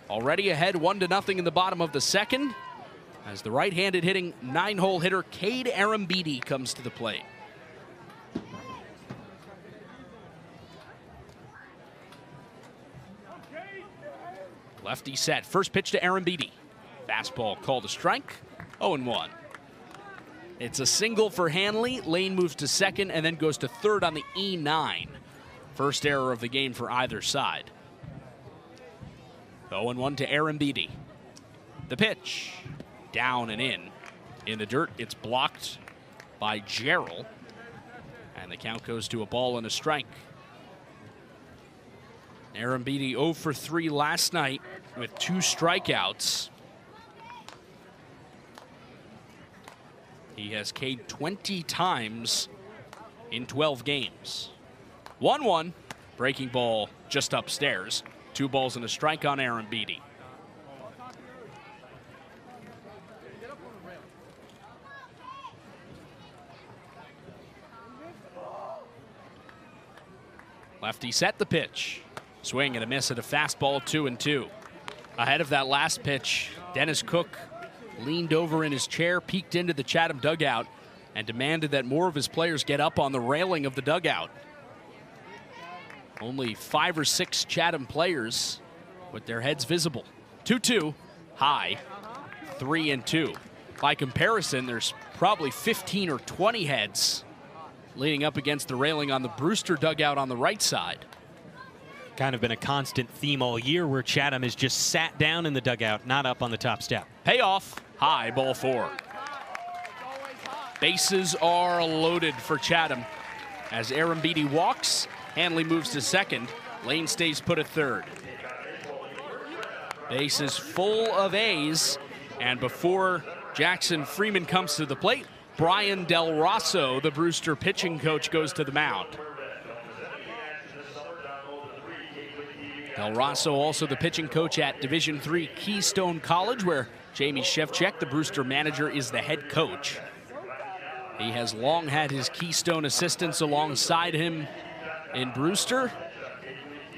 Already ahead 1-0 in the bottom of the second, as the right-handed hitting 9-hole hitter Cade Arambidi comes to the plate. Lefty set. First pitch to Aaron Beatty. Fastball called a strike. 0-1. It's a single for Hanley. Lane moves to second and then goes to third on the E9. First error of the game for either side. 0-1 to Aaron Beatty. The pitch. Down and in. In the dirt, it's blocked by Jarrell. And the count goes to a ball and a strike. Aaron Beatty 0 for 3 last night with 2 strikeouts. He has K'd 20 times in 12 games. 1-1. Breaking ball just upstairs. 2 balls and a strike on Aaron Beatty. Lefty set the pitch. Swing and a miss at a fastball, 2-2. Ahead of that last pitch, Dennis Cook leaned over in his chair, peeked into the Chatham dugout, and demanded that more of his players get up on the railing of the dugout. Only 5 or 6 Chatham players with their heads visible. 2-2, high, 3-2. By comparison, there's probably 15 or 20 heads leaning up against the railing on the Brewster dugout on the right side. Kind of been a constant theme all year where Chatham has just sat down in the dugout, not up on the top step. Payoff, high, ball 4. Bases are loaded for Chatham. As Aaron Beatty walks, Hanley moves to second. Lane stays put at third. Bases full of A's, and before Jackson Freeman comes to the plate, Brian Del Rosso, the Brewster pitching coach, goes to the mound. Del Rosso, also the pitching coach at Division III Keystone College, where Jamie Shevchek, the Brewster manager, is the head coach. He has long had his Keystone assistants alongside him in Brewster,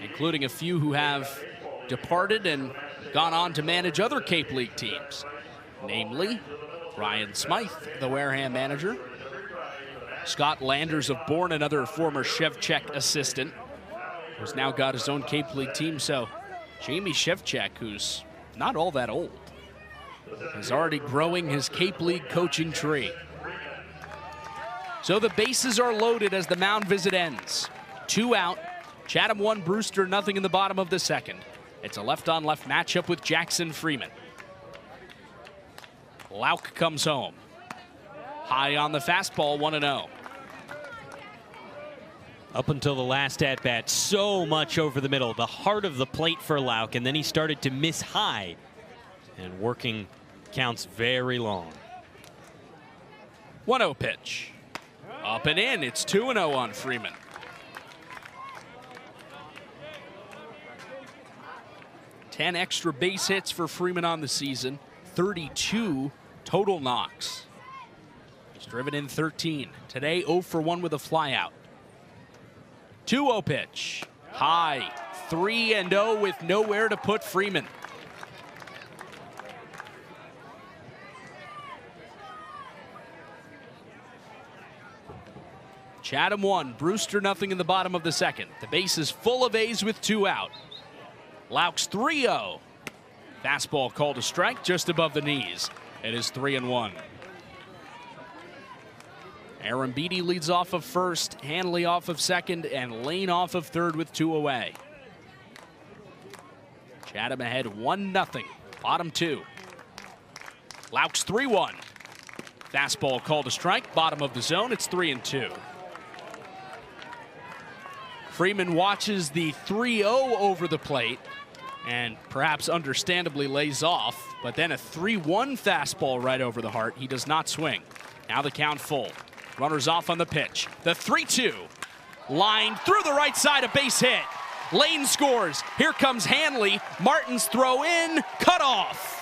including a few who have departed and gone on to manage other Cape League teams, namely Ryan Smythe, the Wareham manager, Scott Landers of Bourne, another former Shevchek assistant, who's now got his own Cape League team. So Jamie Shevchek, who's not all that old, is already growing his Cape League coaching tree. So the bases are loaded as the mound visit ends. 2 out, Chatham 1, Brewster nothing in the bottom of the second. It's a left-on-left matchup with Jackson Freeman. Lauk comes home. High on the fastball, 1-0. Up until the last at-bat, so much over the middle, the heart of the plate for Lauk, and then he started to miss high, and working counts very long. 1-0 pitch. Up and in, it's 2-0 on Freeman. Ten extra base hits for Freeman on the season, 32 total knocks. He's driven in 13. Today, 0 for 1 with a flyout. 2-0 pitch. High. 3-0 with nowhere to put Freeman. Chatham 1, Brewster nothing in the bottom of the second. The base is full of A's with 2 out. Lauk's 3-0. Fastball called a strike just above the knees. It is 3-1. Aaron Beatty leads off of first, Hanley off of second, and Lane off of third with 2 away. Chatham ahead 1-0, bottom 2. Lauk's 3-1. Fastball called a strike, bottom of the zone, it's 3-2. Freeman watches the 3-0 over the plate and perhaps understandably lays off, but then a 3-1 fastball right over the heart. He does not swing. Now the count full. Runners off on the pitch. The 3-2. Lined through the right side, a base hit. Lane scores. Here comes Hanley. Martin's throw in, cut off.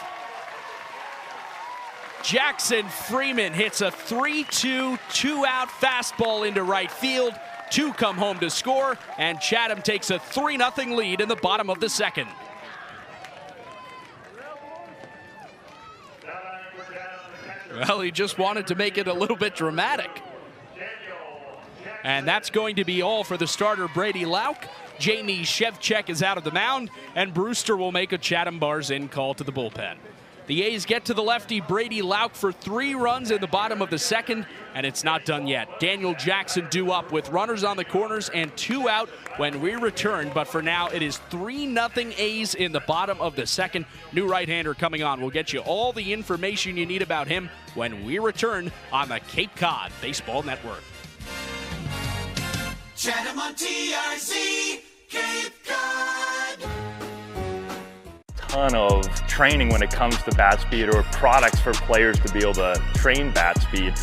Jackson Freeman hits a 3-2, 2-out fastball into right field. 2 come home to score, and Chatham takes a 3-0 lead in the bottom of the second. Well, he just wanted to make it a little bit dramatic. And that's going to be all for the starter, Brady Lauk. Jamie Shevchek is out of the mound, and Brewster will make a Chatham Bars in call to the bullpen. The A's get to the lefty, Brady Lauk, for 3 runs in the bottom of the second, and it's not done yet. Daniel Jackson due up with runners on the corners and 2 out when we return, but for now it is 3-0 A's in the bottom of the second. New right-hander coming on. We'll get you all the information you need about him when we return on the Cape Cod Baseball Network. Chatham on TRZ, Cape Cod. Ton of training when it comes to bat speed, or products for players to be able to train bat speed.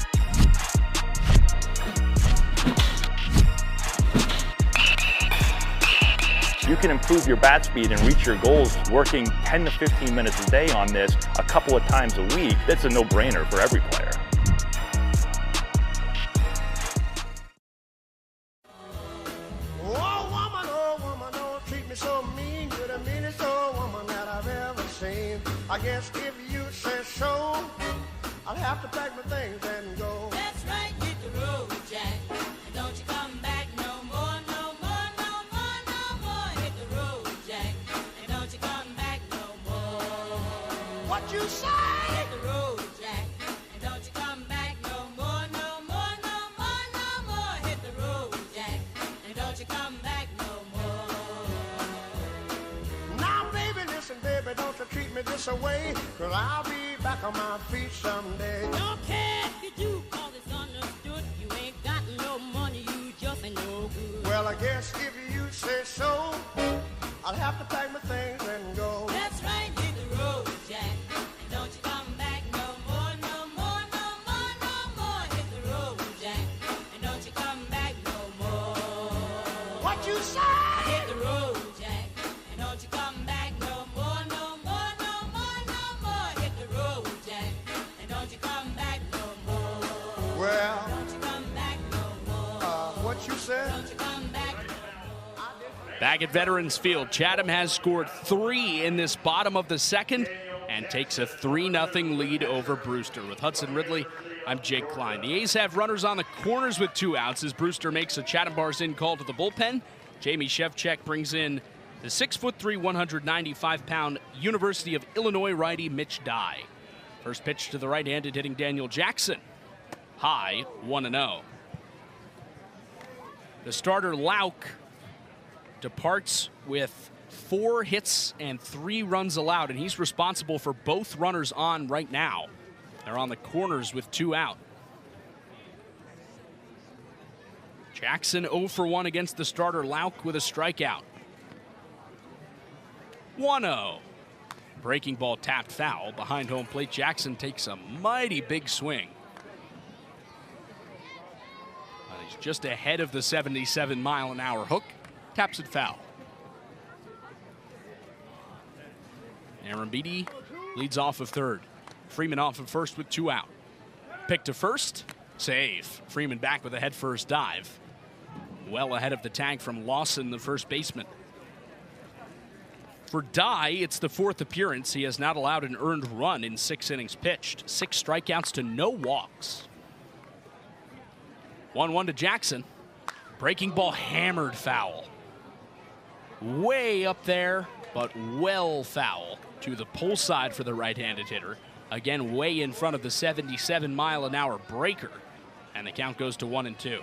You can improve your bat speed and reach your goals working 10 to 15 minutes a day on this a couple of times a week. That's a no-brainer for every player. Oh woman, don't treat me so mean. You're the meanest old woman that I've ever seen. I guess if you say so, I'll have to pack my things and go. That's right, hit the road, Jack. And don't you come back no more, no more, no more, no more. Hit the road, Jack. And don't you come back no more. What you say? Hit the road, Jack. And don't you come back no more, no more, no more, no more. Hit the road, Jack. And don't you come back no more. Now, baby, listen, baby, don't you treat me this away, 'cause I'll be back on my feet someday. Don't care if you do, 'cause it's understood. You ain't got no money, you just ain't no good. Well, I guess if you say so, I'll have to pack my things and go. That's right, hit the road, Jack. And don't you come back no more, no more, no more, no more. Hit the road, Jack. And don't you come back no more. What you say? Hit the road, Jack. And don't you come back no more, no more, no more, no more. Hit the road, Jack. And don't you come back no more. Well, Don't you come back no more. what you said? Don't you come back. Back at Veterans Field, Chatham has scored 3 in this bottom of the second and takes a 3-0 lead over Brewster. With Hudson Ridley, I'm Jake Klein. The A's have runners on the corners with 2 outs as Brewster makes a Chatham Bars in call to the bullpen. Jamie Shevchek brings in the 6'3", 195-pound University of Illinois righty Mitch Dye. First pitch to the right-handed hitting Daniel Jackson. High, 1-0. The starter Lauk departs with 4 hits and 3 runs allowed, and he's responsible for both runners on right now. They're on the corners with 2 out. Jackson 0 for 1 against the starter Lauk with a strikeout. 1-0. Breaking ball tapped foul behind home plate. Jackson takes a mighty big swing. He's just ahead of the 77-mile-an-hour hook. Taps it foul. Aaron Beatty leads off of third. Freeman off of first with 2 out. Pick to first. Save. Freeman back with a head-first dive. Well ahead of the tag from Lawson, the first baseman. For Dye, it's the 4th appearance. He has not allowed an earned run in 6 innings pitched. 6 strikeouts to no walks. 1-1 to Jackson. Breaking ball hammered foul. Way up there, but well foul to the pull side for the right-handed hitter. Again, way in front of the 77-mile-an-hour breaker. And the count goes to 1-2.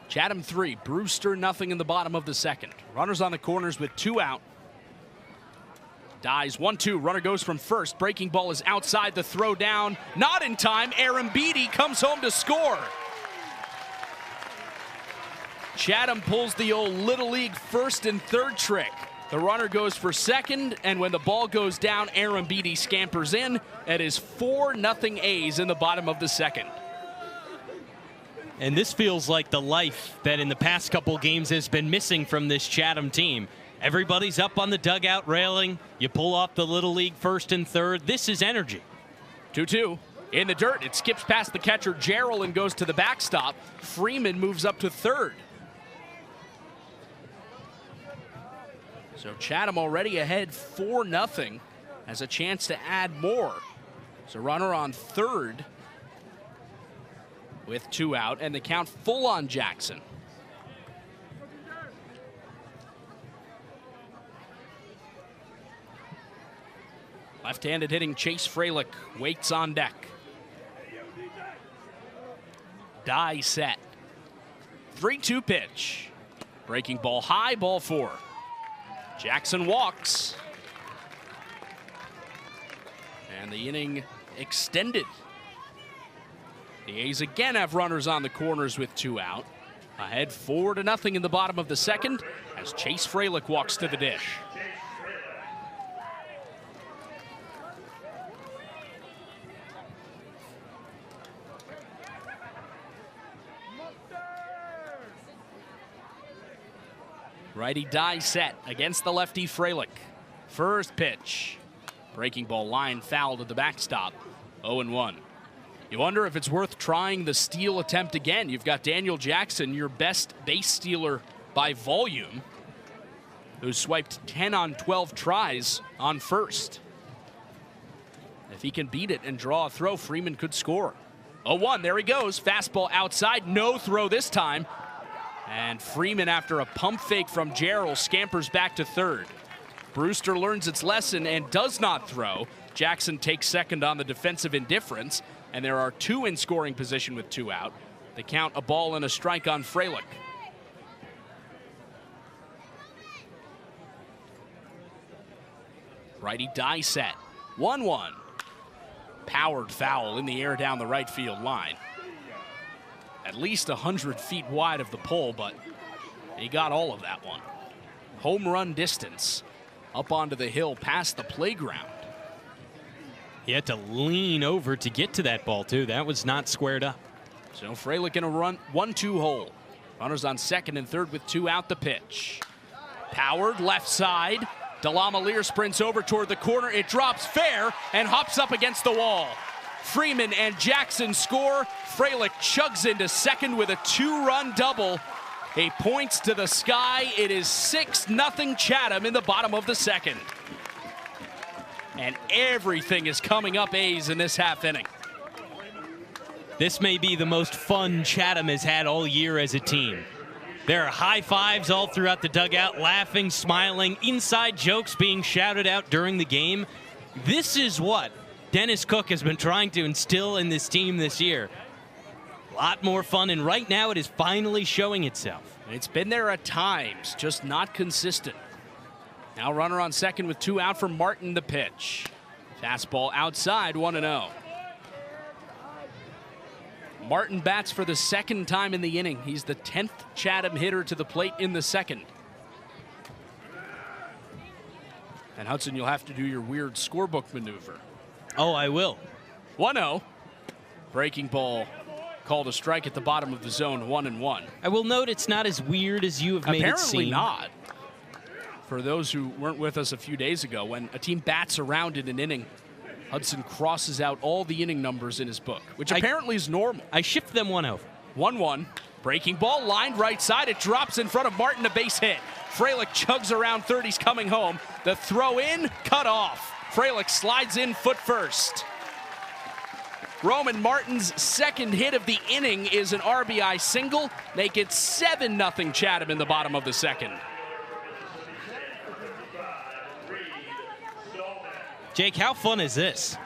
Chatham 3, Brewster nothing in the bottom of the second. Runners on the corners with 2 out. Dies 1-2, runner goes from first. Breaking ball is outside, the throw down. Not in time, Aaron Beatty comes home to score. Chatham pulls the old Little League first and third trick. The runner goes for second, and when the ball goes down, Aaron Beatty scampers in. It is 4-0 A's in the bottom of the second. And this feels like the life that in the past couple games has been missing from this Chatham team. Everybody's up on the dugout railing. You pull off the Little League first and third. This is energy. 2-2. In the dirt, it skips past the catcher, Gerald, and goes to the backstop. Freeman moves up to third. So Chatham already ahead 4-0. Has a chance to add more. So runner on third. with 2 out, and the count full on Jackson. Left-handed hitting Chase Fralick waits on deck. Die set. 3-2 pitch. Breaking ball high, ball 4. Jackson walks. And the inning extended. The A's again have runners on the corners with 2 out. Ahead 4-0 in the bottom of the second as Chase Fralick walks to the dish. Righty die set against the lefty Fralick. First pitch. Breaking ball line foul to the backstop. 0-1. You wonder if it's worth trying the steal attempt again. You've got Daniel Jackson, your best base stealer by volume, who swiped 10 on 12 tries on first. If he can beat it and draw a throw, Freeman could score. 0-1, there he goes. Fastball outside, no throw this time. And Freeman, after a pump fake from Jarrell, scampers back to third. Brewster learns its lesson and does not throw. Jackson takes second on the defensive indifference, and there are 2 in scoring position with 2 out. The count, a ball and a strike on Fralick. Righty die set. 1-1. Powered foul in the air down the right field line. At least 100 feet wide of the pole, but he got all of that one. Home run distance up onto the hill past the playground. He had to lean over to get to that ball, too. That was not squared up. So Fralick in a 1-2 hole. Runners on second and third with 2 out, the pitch. Powered left side. Delamalier sprints over toward the corner. It drops fair and hops up against the wall. Freeman and Jackson score. Fralick chugs into second with a 2-run double. He points to the sky. It is 6-0 Chatham in the bottom of the second. And everything is coming up A's in this half inning. This may be the most fun Chatham has had all year as a team. There are high fives all throughout the dugout, laughing, smiling, inside jokes being shouted out during the game. This is what Dennis Cook has been trying to instill in this team this year. A lot more fun, and right now it is finally showing itself. It's been there at times, just not consistent. Now runner on second with 2 out for Martin, the pitch. Fastball outside, 1-0. Martin bats for the second time in the inning. He's the 10th Chatham hitter to the plate in the second. And Hudson, you'll have to do your weird scorebook maneuver. Oh, I will. 1-0. Breaking ball called a strike at the bottom of the zone, 1-1. I will note it's not as weird as you have made it seem. Apparently not. For those who weren't with us a few days ago, when a team bats around in an inning, Hudson crosses out all the inning numbers in his book, which apparently is normal. I shift them 1 over. 1-1. Breaking ball, lined right side. It drops in front of Martin, a base hit. Fralick chugs around third. He's coming home. The throw in, cut off. Fralick slides in foot first. Roman Martin's second hit of the inning is an RBI single. Make it 7-0 Chatham in the bottom of the second. Jake, how fun is this?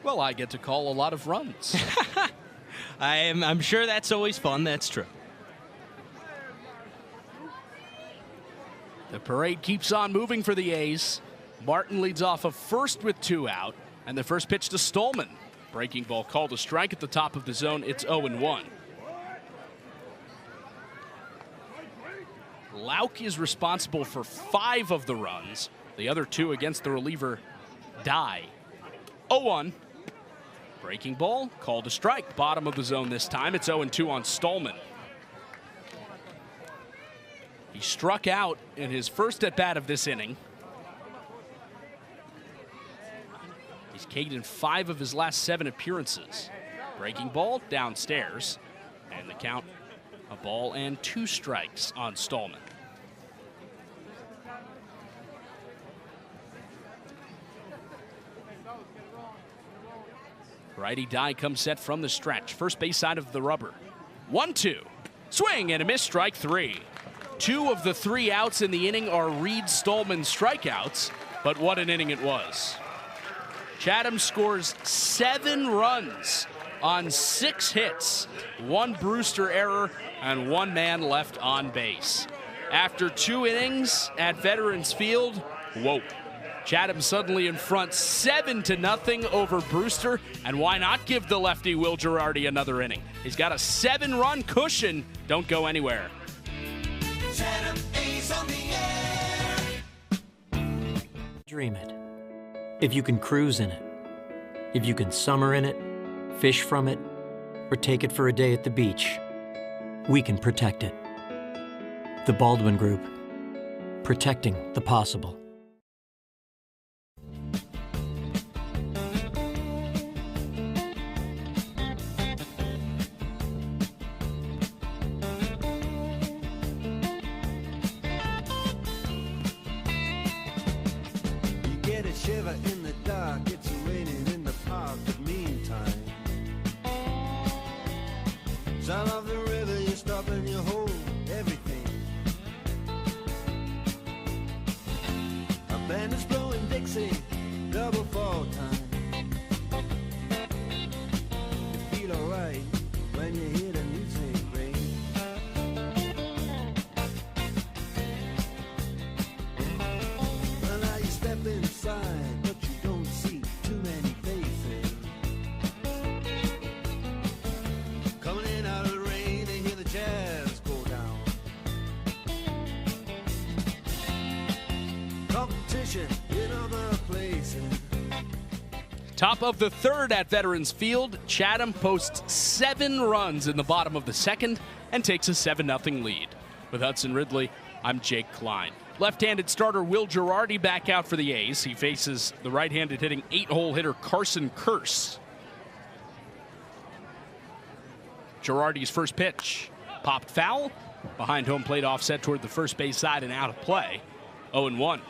Well, I get to call a lot of runs. I'm sure that's always fun. That's true. The parade keeps on moving for the A's. Martin leads off of first with 2 out. And the first pitch to Stallman. Breaking ball called a strike at the top of the zone. It's 0-1. Lauk is responsible for 5 of the runs. The other 2 against the reliever, Die. 0-1. Breaking ball called a strike. Bottom of the zone this time. It's 0-2 on Stallman. He struck out in his first at-bat of this inning. He's K'd in 5 of his last 7 appearances. Breaking ball downstairs. And the count, a ball and 2 strikes on Stallman. Righty die comes set from the stretch. First base side of the rubber. 1-2. Swing and a miss, strike 3. 2 of the 3 outs in the inning are Reed Stallman strikeouts, but what an inning it was. Chatham scores 7 runs on 6 hits, 1 Brewster error, and 1 man left on base. After 2 innings at Veterans Field, whoa. Chatham suddenly in front 7-0 over Brewster, and why not give the lefty Will Girardi another inning? He's got a 7-run cushion. Don't go anywhere. Chatham A's on the air. Dream it. If you can cruise in it, if you can summer in it, fish from it, or take it for a day at the beach, we can protect it. The Baldwin Group, protecting the possible. Shiver in the dark, it's raining in the park, but meantime, sound of the river, you stop and you hold everything. A band is blowing Dixie, double fall time. You feel alright when you hear the music ring. Well, now you step inside, but you don't see too many faces. Coming in out of the rain, they hear the jazz go down. Competition in other places. Top of the 3rd at Veterans Field, Chatham posts 7 runs in the bottom of the 2nd and takes a 7-0 lead. With Hudson Ridley, I'm Jake Klein. Left-handed starter Will Girardi back out for the A's. He faces the right-handed hitting 8-hole hitter Carson Kearse. Girardi's first pitch popped foul. Behind home plate offset toward the first base side and out of play. 0-1.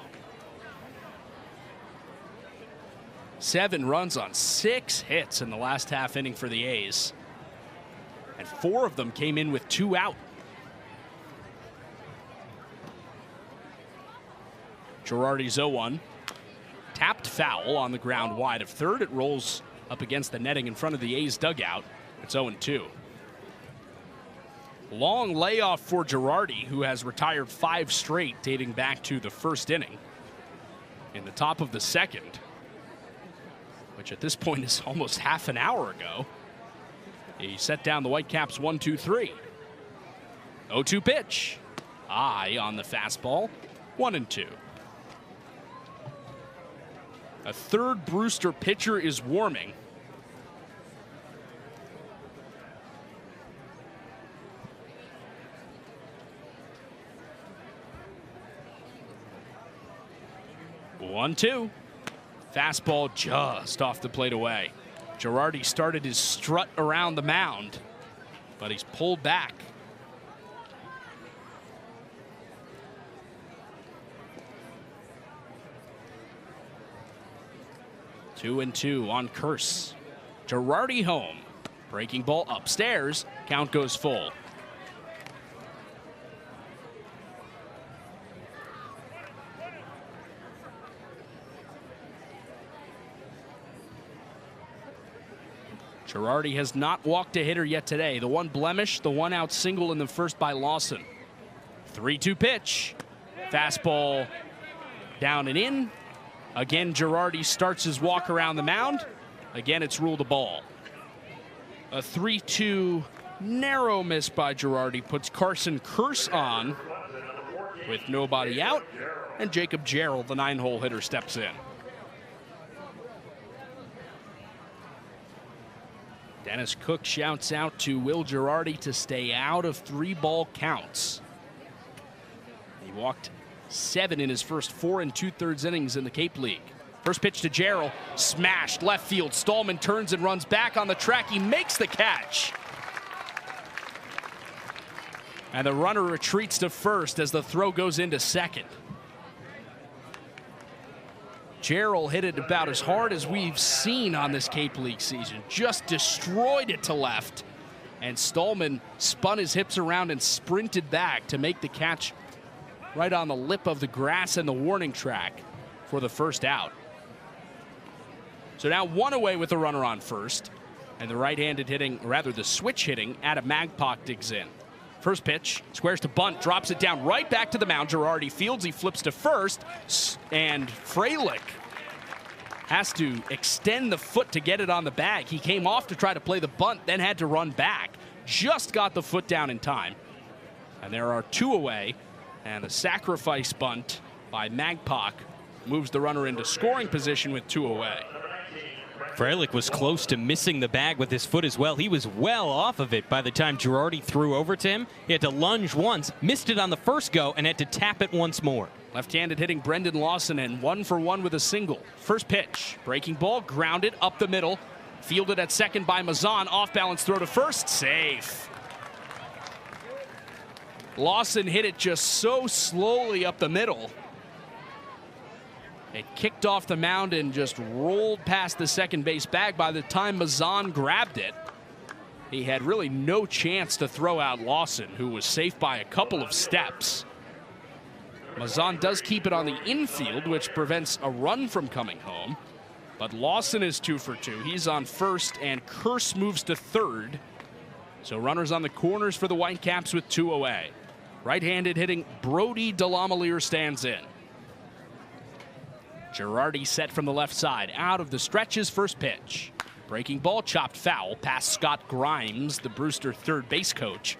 7 runs on 6 hits in the last half inning for the A's. And 4 of them came in with 2 out. Girardi's 0-1. Tapped foul on the ground wide of third. It rolls up against the netting in front of the A's dugout. It's 0-2. Long layoff for Girardi, who has retired 5 straight dating back to the first inning. In the top of the 2nd, which at this point is almost half an hour ago, he set down the Whitecaps 1-2-3. 0-2 pitch. High on the fastball. 1-2. A third Brewster pitcher is warming. One-two. Fastball just off the plate away. Girardi started his strut around the mound, but he's pulled back. 2-2 on Kearse. Girardi home. Breaking ball upstairs. Count goes full. Girardi has not walked a hitter yet today. The one blemish, the 1-out single in the first by Lawson. 3-2 pitch. Fastball down and in. Again, Girardi starts his walk around the mound. Again, it's ruled a ball. A 3-2 narrow miss by Girardi puts Carson Kearse on with nobody out, and Jacob Gerald, the 9-hole hitter, steps in. Dennis Cook shouts out to Will Girardi to stay out of 3-ball counts. He walked 7 in his first 4 2/3 innings in the Cape League. First pitch to Gerald, smashed left field. Stallman turns and runs back on the track. He makes the catch. And the runner retreats to first as the throw goes into second. Jarrell hit it about as hard as we've seen on this Cape League season. Just destroyed it to left. And Stallman spun his hips around and sprinted back to make the catch right on the lip of the grass and the warning track for the first out. So now one away with the runner on first. And the right-handed hitting, or rather the switch hitting, Adam Magpok digs in. First pitch, squares to bunt, drops it down right back to the mound. Girardi fields, he flips to first, and Freilich has to extend the foot to get it on the bag. He came off to try to play the bunt, then had to run back. Just got the foot down in time. And there are two away, and the sacrifice bunt by Magpok moves the runner into scoring position with two away. Freilich was close to missing the bag with his foot as well. He was well off of it by the time Girardi threw over to him. He had to lunge once, missed it on the first go, and had to tap it once more. Left-handed hitting Brendan Lawson in 1-for-1 with a single. First pitch, breaking ball, grounded up the middle. Fielded at second by Mazan. Off-balance throw to first, safe. Lawson hit it just so slowly up the middle. It kicked off the mound and just rolled past the second base bag. By the time Mazan grabbed it, he had really no chance to throw out Lawson, who was safe by a couple of steps. Mazan does keep it on the infield, which prevents a run from coming home. But Lawson is 2 for 2. He's on first, and Kearse moves to third. So runners on the corners for the Whitecaps with two away. Right-handed hitting Brody Delamalier stands in. Girardi set from the left side. Out of the stretches, first pitch. Breaking ball, chopped foul past Scott Grimes, the Brewster third base coach.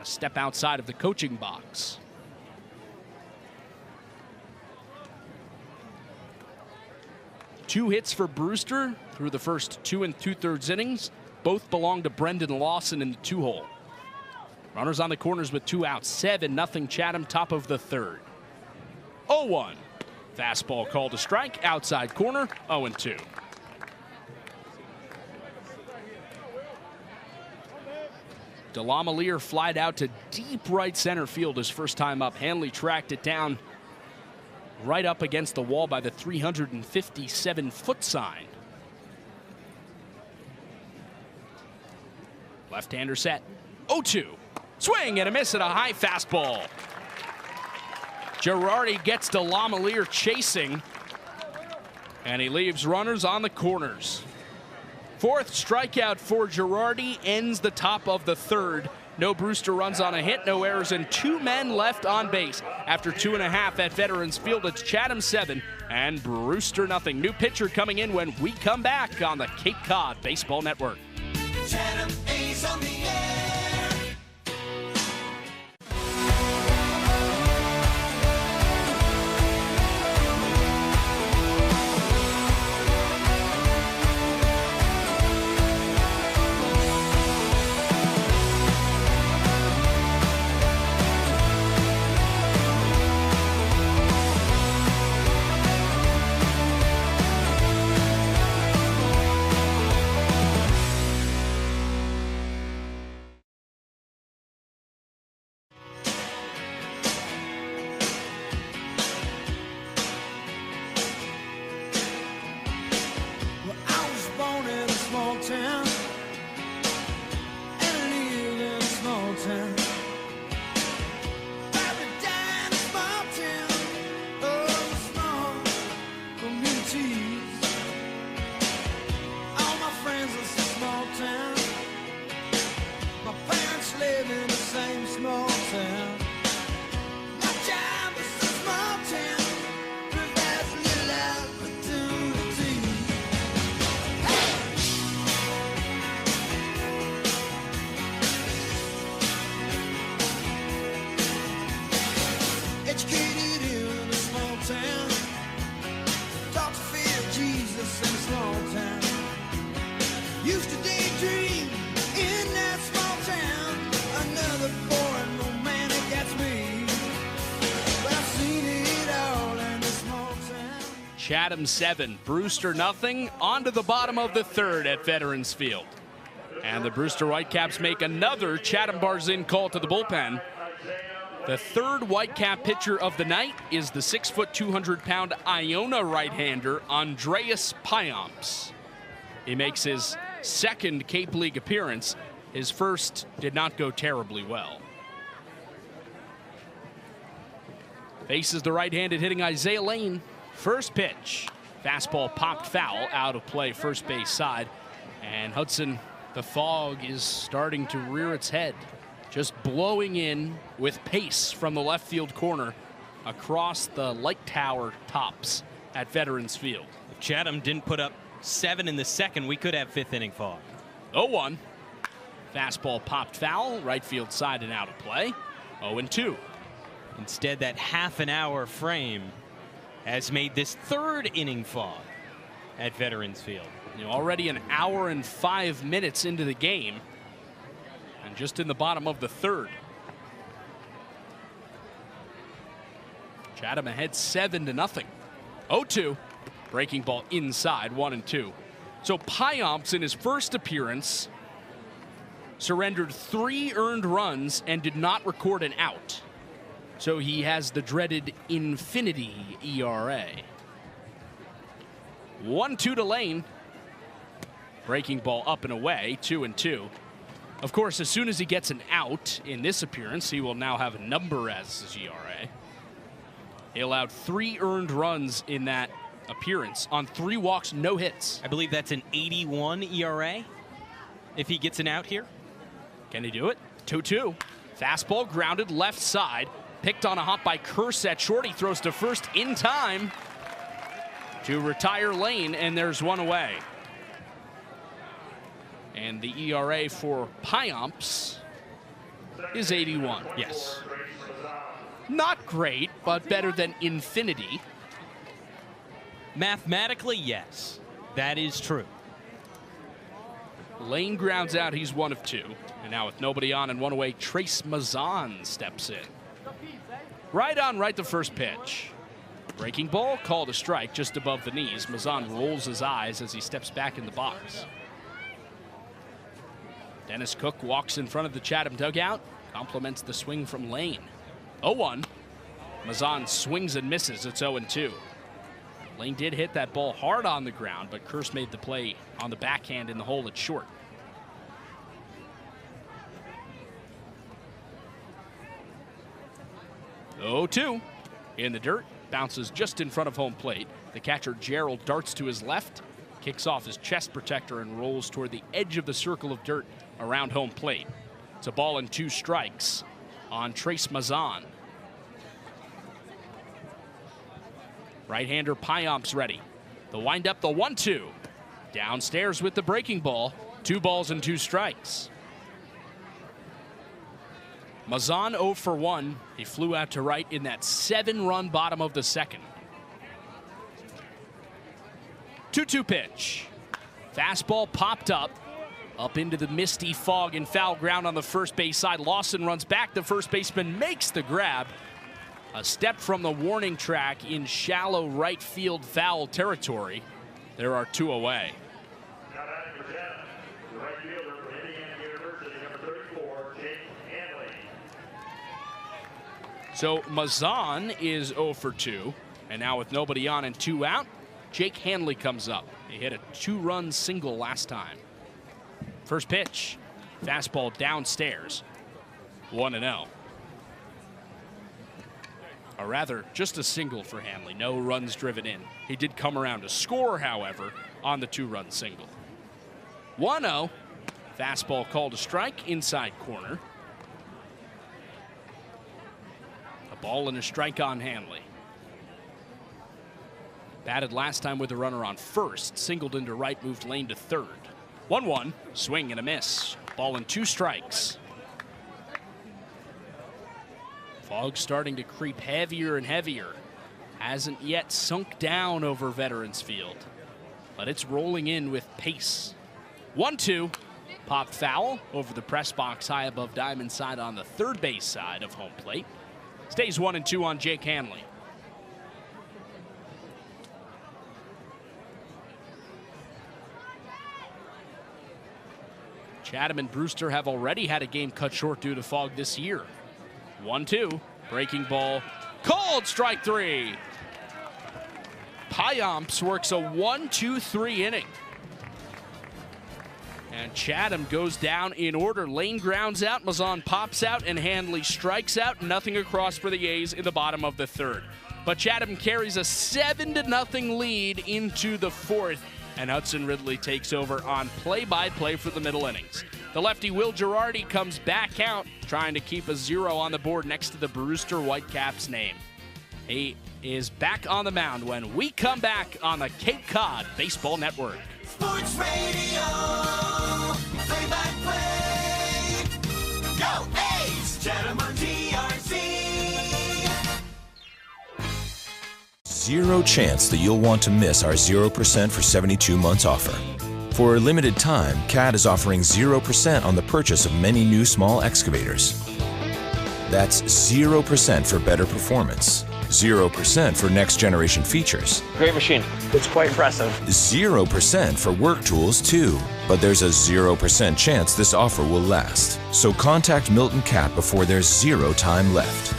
A step outside of the coaching box. Two hits for Brewster through the first 2 2/3 innings. Both belong to Brendan Lawson in the two-hole. Runners on the corners with two outs. 7-0 Chatham, top of the third. 0-1. Fastball called a strike, outside corner, 0-2. Delamalier flied out to deep right center field his first time up. Hanley tracked it down right up against the wall by the 357-foot sign. Left-hander set, 0-2. Swing and a miss at a high fastball. Girardi gets Delamalier chasing, and he leaves runners on the corners. Fourth strikeout for Girardi ends the top of the third. No Brewster runs on a hit, no errors, and 2 men left on base. After 2.5 at Veterans Field, it's Chatham 7 and Brewster 0. New pitcher coming in when we come back on the Cape Cod Baseball Network. Chatham A's on the air. Chatham 7, Brewster 0. On to the bottom of the third at Veterans Field. And the Brewster Whitecaps make another Chatham Bars in call to the bullpen. The third Whitecap pitcher of the night is the 6', 200-pound Iona right-hander, Andreas Payamps. He makes his second Cape League appearance. His first did not go terribly well. Faces the right-handed hitting Isaiah Lane. First pitch. Fastball popped foul, out of play, first base side. And Hudson, the fog is starting to rear its head. Just blowing in with pace from the left field corner across the light tower tops at Veterans Field. If Chatham didn't put up 7 in the second, we could have fifth inning fog. 0-1. Fastball popped foul, right field side and out of play. 0-2. Instead, that half an hour frame has made this third inning fog at Veterans Field. You know, already an hour and 5 minutes into the game, and just in the bottom of the third. Chatham ahead 7-0. 0-2. Breaking ball inside, 1-2. So Payamps in his first appearance surrendered 3 earned runs and did not record an out. So he has the dreaded infinity ERA. 1-2 to Lane. Breaking ball up and away, 2-2. Of course, as soon as he gets an out in this appearance, he will now have a number as his ERA. He allowed 3 earned runs in that appearance on 3 walks, no hits. I believe that's an 81 ERA if he gets an out here. Can he do it? 2-2. Fastball grounded left side. Picked on a hop by Curse at short. He throws to first in time to retire Lane, and there's one away. And the ERA for Payamps is 81. Yes. Not great, but better than infinity. Mathematically, yes. That is true. Lane grounds out. He's 1 of 2. And now with nobody on and 1 away, Trace Mazan steps in. Right on, right the first pitch. Breaking ball, called a strike just above the knees. Mazan rolls his eyes as he steps back in the box. Dennis Cook walks in front of the Chatham dugout, compliments the swing from Lane. 0-1. Mazan swings and misses. It's 0-2. Lane did hit that ball hard on the ground, but Curse made the play on the backhand in the hole at short. Oh, 2 in the dirt, bounces just in front of home plate. The catcher Gerald darts to his left, kicks off his chest protector and rolls toward the edge of the circle of dirt around home plate. It's a ball and 2 strikes on Trace Mazan. Right-hander Payamps ready. The windup, the 1-2. Downstairs with the breaking ball. 2 balls and 2 strikes. Mazan 0 for 1. He flew out to right in that 7-run bottom of the second. 2-2 pitch. Fastball popped up into the misty fog and foul ground on the first base side. Lawson runs back. The first baseman makes the grab. A step from the warning track in shallow right field foul territory. There are 2 away. So Mazan is 0 for 2. And now with nobody on and 2 out, Jake Hanley comes up. He hit a 2-run single last time. First pitch, fastball downstairs, 1-0. Or rather, just a single for Hanley, no runs driven in. He did come around to score, however, on the 2-run single. 1-0, fastball called a strike, inside corner. A ball and a strike on Hanley. Batted last time with a runner on first, singled into right, moved Lane to third. 1-1, swing and a miss. Ball and 2 strikes. Fog starting to creep heavier and heavier. Hasn't yet sunk down over Veterans Field, but it's rolling in with pace. 1-2, popped foul over the press box high above diamond side on the third base side of home plate. Stays 1-2 on Jake Hanley. Chatham and Brewster have already had a game cut short due to fog this year. 1-2, Breaking ball, called strike 3. Payamps works a 1-2-3 inning. And Chatham goes down in order. Lane grounds out, Mazan pops out, and Hanley strikes out. Nothing across for the A's in the bottom of the 3rd. But Chatham carries a 7-0 lead into the 4th, and Hudson Ridley takes over on play-by-play for the middle innings. The lefty Will Girardi comes back out, trying to keep a 0 on the board next to the Brewster Whitecaps name. He is back on the mound when we come back on the Cape Cod Baseball Network. Sports Radio, play-by-play. Go A's! Chatham on TRC. Zero chance that you'll want to miss our 0% for 72 months offer. For a limited time, CAT is offering 0% on the purchase of many new small excavators. That's 0% for better performance, 0% for next generation features. Great machine. It's quite impressive. 0% for work tools too. But there's a 0% chance this offer will last. So contact Milton Cat before there's 0 time left.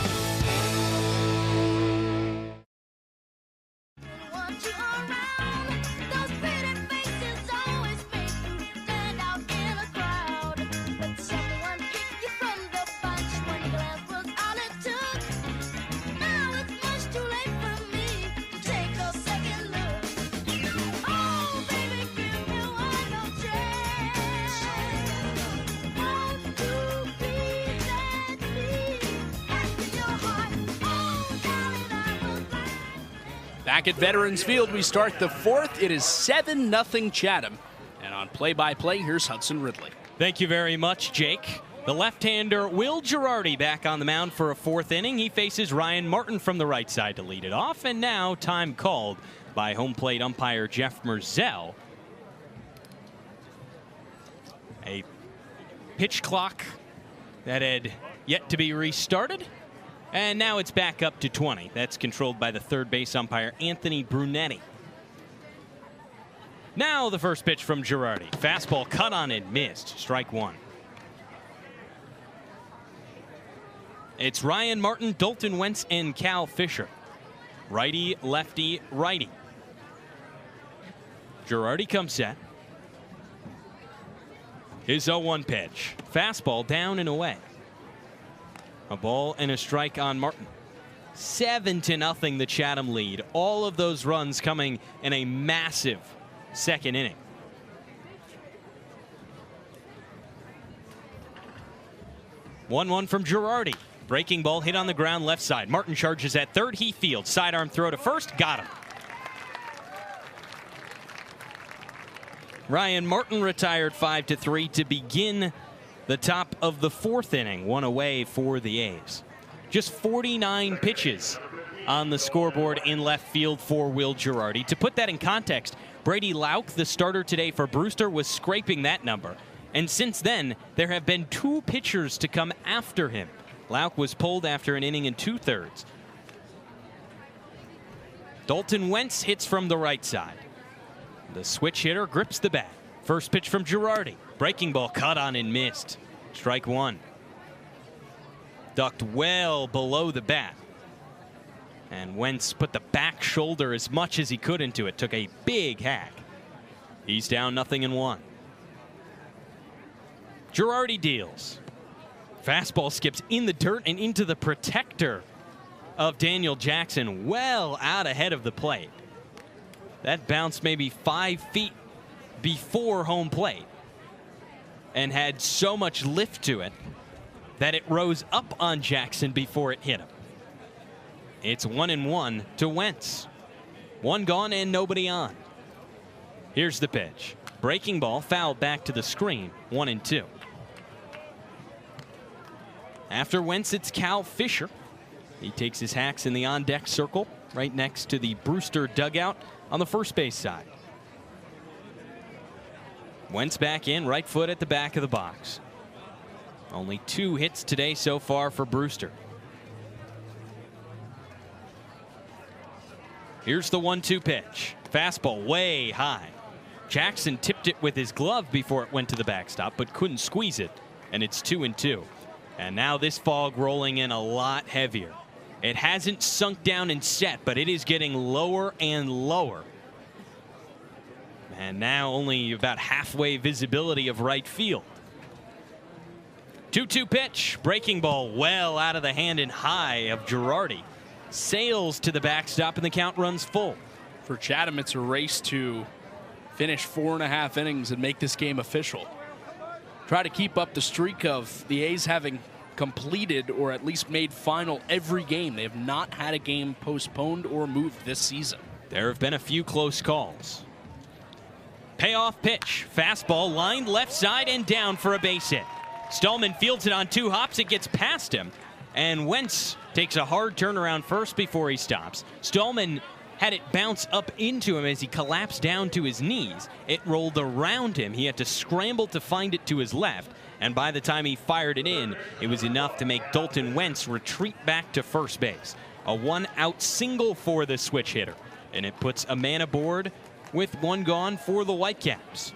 Back at Veterans Field, we start the 4th. It is 7-0 Chatham. And on play-by-play, here's Hudson Ridley. Thank you very much, Jake. The left-hander Will Girardi back on the mound for a 4th inning. He faces Ryan Martin from the right side to lead it off. And now time called by home plate umpire Jeff Merzell. A pitch clock that had yet to be restarted. And now it's back up to 20. That's controlled by the third base umpire, Anthony Brunetti. Now the first pitch from Girardi. Fastball cut on and missed. Strike 1. It's Ryan Martin, Dalton Wentz, and Cal Fisher. Righty, lefty, righty. Girardi comes set. His 0-1 pitch. Fastball down and away. A ball and a strike on Martin. 7-0 the Chatham lead. All of those runs coming in a massive 2nd inning. One from Girardi. Breaking ball hit on the ground left side. Martin charges at 3rd. He fields. Sidearm throw to 1st. Got him. Ryan Martin retired 5-3 to begin the top of the 4th inning. 1 away for the A's. Just 49 pitches on the scoreboard in left field for Will Girardi. To put that in context, Brady Lauk, the starter today for Brewster, was scraping that number. And since then, there have been 2 pitchers to come after him. Lauk was pulled after an inning and 2/3. Dalton Wentz hits from the right side. The switch hitter grips the bat. First pitch from Girardi. Breaking ball cut on and missed. Strike 1. Ducked well below the bat. And Wentz put the back shoulder as much as he could into it. Took a big hack. He's down 0-1. Girardi deals. Fastball skips in the dirt and into the protector of Daniel Jackson, well out ahead of the plate. That bounced maybe 5 feet before home plate and had so much lift to it that it rose up on Jackson before it hit him. It's 1-1 to Wentz. 1 gone and nobody on. Here's the pitch. Breaking ball fouled back to the screen. 1-2. After Wentz, it's Cal Fisher. He takes his hacks in the on-deck circle right next to the Brewster dugout on the first base side. Wentz back in, right foot at the back of the box. Only 2 hits today so far for Brewster. Here's the 1-2 pitch. Fastball way high. Jackson tipped it with his glove before it went to the backstop, but couldn't squeeze it, and it's 2-2. And now this fog rolling in a lot heavier. It hasn't sunk down and set, but it is getting lower and lower. And now only about halfway visibility of right field. 2-2 pitch. Breaking ball well out of the hand and high of Girardi. Sails to the backstop and the count runs full. For Chatham, it's a race to finish 4.5 innings and make this game official. Try to keep up the streak of the A's having completed or at least made final every game. They have not had a game postponed or moved this season. There have been a few close calls. Payoff pitch. Fastball lined left side and down for a base hit. Stallman fields it on 2 hops. It gets past him. And Wentz takes a hard turnaround first before he stops. Stallman had it bounce up into him as he collapsed down to his knees. It rolled around him. He had to scramble to find it to his left. And by the time he fired it in, it was enough to make Dalton Wentz retreat back to first base. A 1-out single for the switch hitter. And it puts a man aboard with 1 gone for the Whitecaps.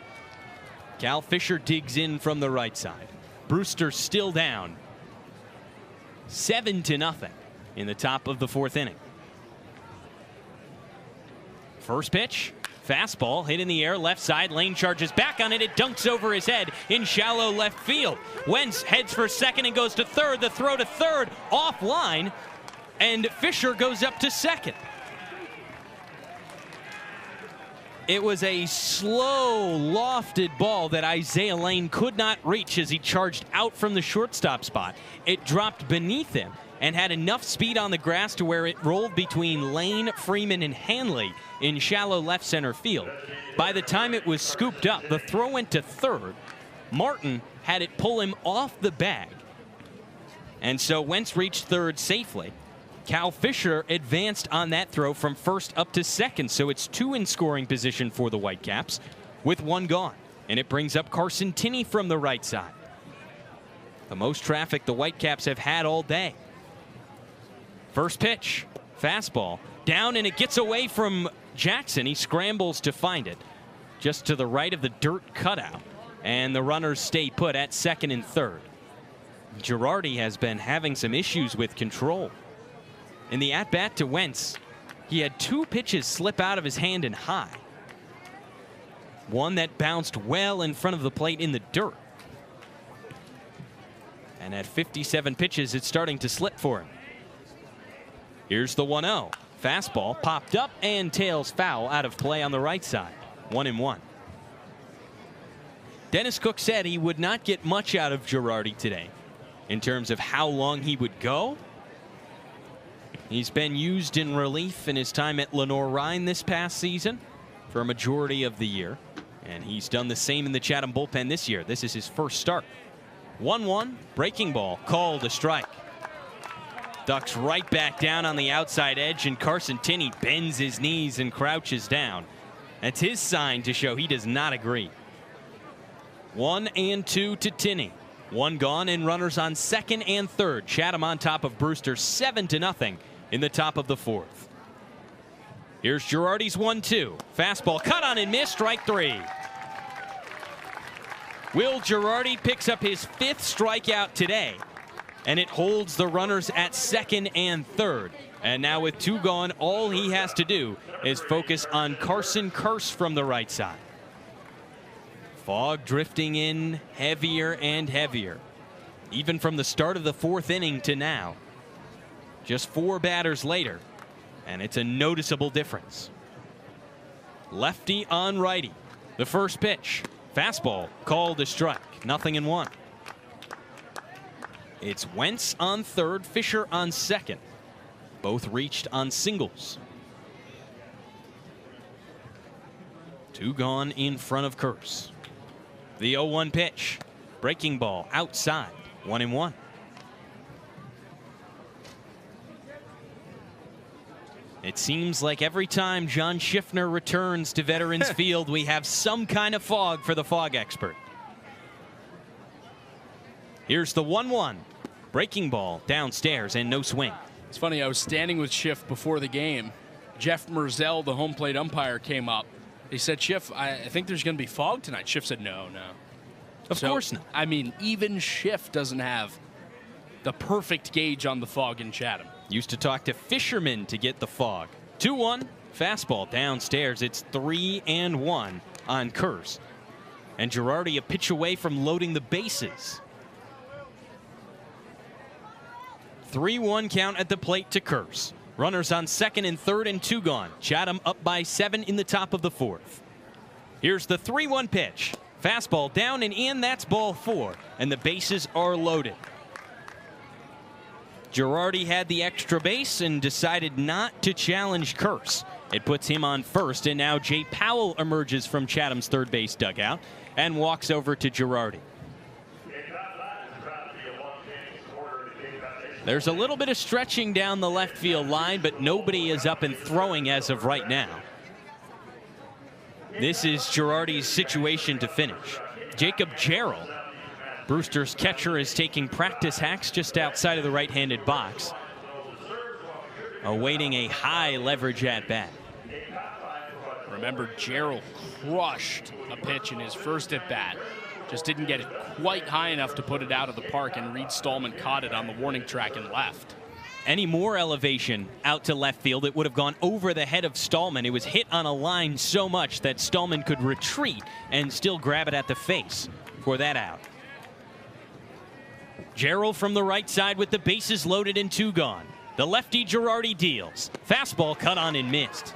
Cal Fisher digs in from the right side. Brewster still down. 7-0 in the top of the 4th inning. First pitch, fastball hit in the air, left side. Lane charges back on it. It dunks over his head in shallow left field. Wentz heads for second and goes to third. The throw to third offline, and Fisher goes up to second. It was a slow, lofted ball that Isaiah Lane could not reach as he charged out from the shortstop spot. It dropped beneath him and had enough speed on the grass to where it rolled between Lane, Freeman, and Hanley in shallow left center field. By the time it was scooped up, the throw went to third. Martin had it pull him off the bag. And so Wentz reached third safely. Cal Fisher advanced on that throw from first up to second, so it's 2 in scoring position for the Whitecaps with 1 gone. And it brings up Carson Tinney from the right side. The most traffic the Whitecaps have had all day. First pitch, fastball, down, and it gets away from Jackson. He scrambles to find it just to the right of the dirt cutout, and the runners stay put at second and third. Girardi has been having some issues with control. In the at-bat to Wentz, he had 2 pitches slip out of his hand and high. One that bounced well in front of the plate in the dirt. And at 57 pitches, it's starting to slip for him. Here's the 1-0. Fastball popped up and tails foul out of play on the right side. 1-1. Dennis Cook said he would not get much out of Girardi today in terms of how long he would go. He's been used in relief in his time at Lenore-Rhine this past season for a majority of the year. And he's done the same in the Chatham bullpen this year. This is his first start. 1-1, breaking ball, called a strike. Ducks right back down on the outside edge, and Carson Tinney bends his knees and crouches down. That's his sign to show he does not agree. 1-2 to Tinney. 1 gone and runners on second and third. Chatham on top of Brewster 7-0 in the top of the 4th. Here's Girardi's 1-2. Fastball cut on and missed, strike 3. Will Girardi picks up his 5th strikeout today, and it holds the runners at second and third. And now with 2 gone, all he has to do is focus on Carson Curse from the right side. Fog drifting in heavier and heavier, even from the start of the 4th inning to now. Just 4 batters later, and it's a noticeable difference. Lefty on righty. The first pitch, fastball, called a strike. 0-1. It's Wentz on third, Fisher on second. Both reached on singles. 2 gone in front of Curse. The 0-1 pitch. Breaking ball outside. 1-1. It seems like every time John Schiffner returns to Veterans Field, we have some kind of fog for the fog expert. Here's the 1-1. Breaking ball downstairs and no swing. It's funny, I was standing with Schiff before the game. Jeff Merzel, the home plate umpire, came up. He said, Schiff, I think there's going to be fog tonight. Schiff said, no. Of course not. I mean, even Schiff doesn't have the perfect gauge on the fog in Chatham. Used to talk to fishermen to get the fog. 2-1, fastball downstairs. It's 3-1 on Curse. And Girardi a pitch away from loading the bases. 3-1 count at the plate to Curse. Runners on second and third and 2 gone. Chatham up by 7 in the top of the 4th. Here's the 3-1 pitch. Fastball down and in, that's ball 4. And the bases are loaded. Girardi had the extra base and decided not to challenge Curse. It puts him on first, and now Jay Powell emerges from Chatham's third base dugout and walks over to Girardi. There's a little bit of stretching down the left field line, but nobody is up and throwing as of right now. This is Girardi's situation to finish. Jacob Jarrell, Brewster's catcher, is taking practice hacks just outside of the right-handed box, awaiting a high leverage at bat. Remember, Jarrell crushed a pitch in his first at bat. Just didn't get it quite high enough to put it out of the park, and Reed Stallman caught it on the warning track and left. Any more elevation out to left field, it would have gone over the head of Stallman. It was hit on a line so much that Stallman could retreat and still grab it at the face for that out. Jarrell from the right side with the bases loaded and 2 gone. The lefty Girardi deals. Fastball cut on and missed.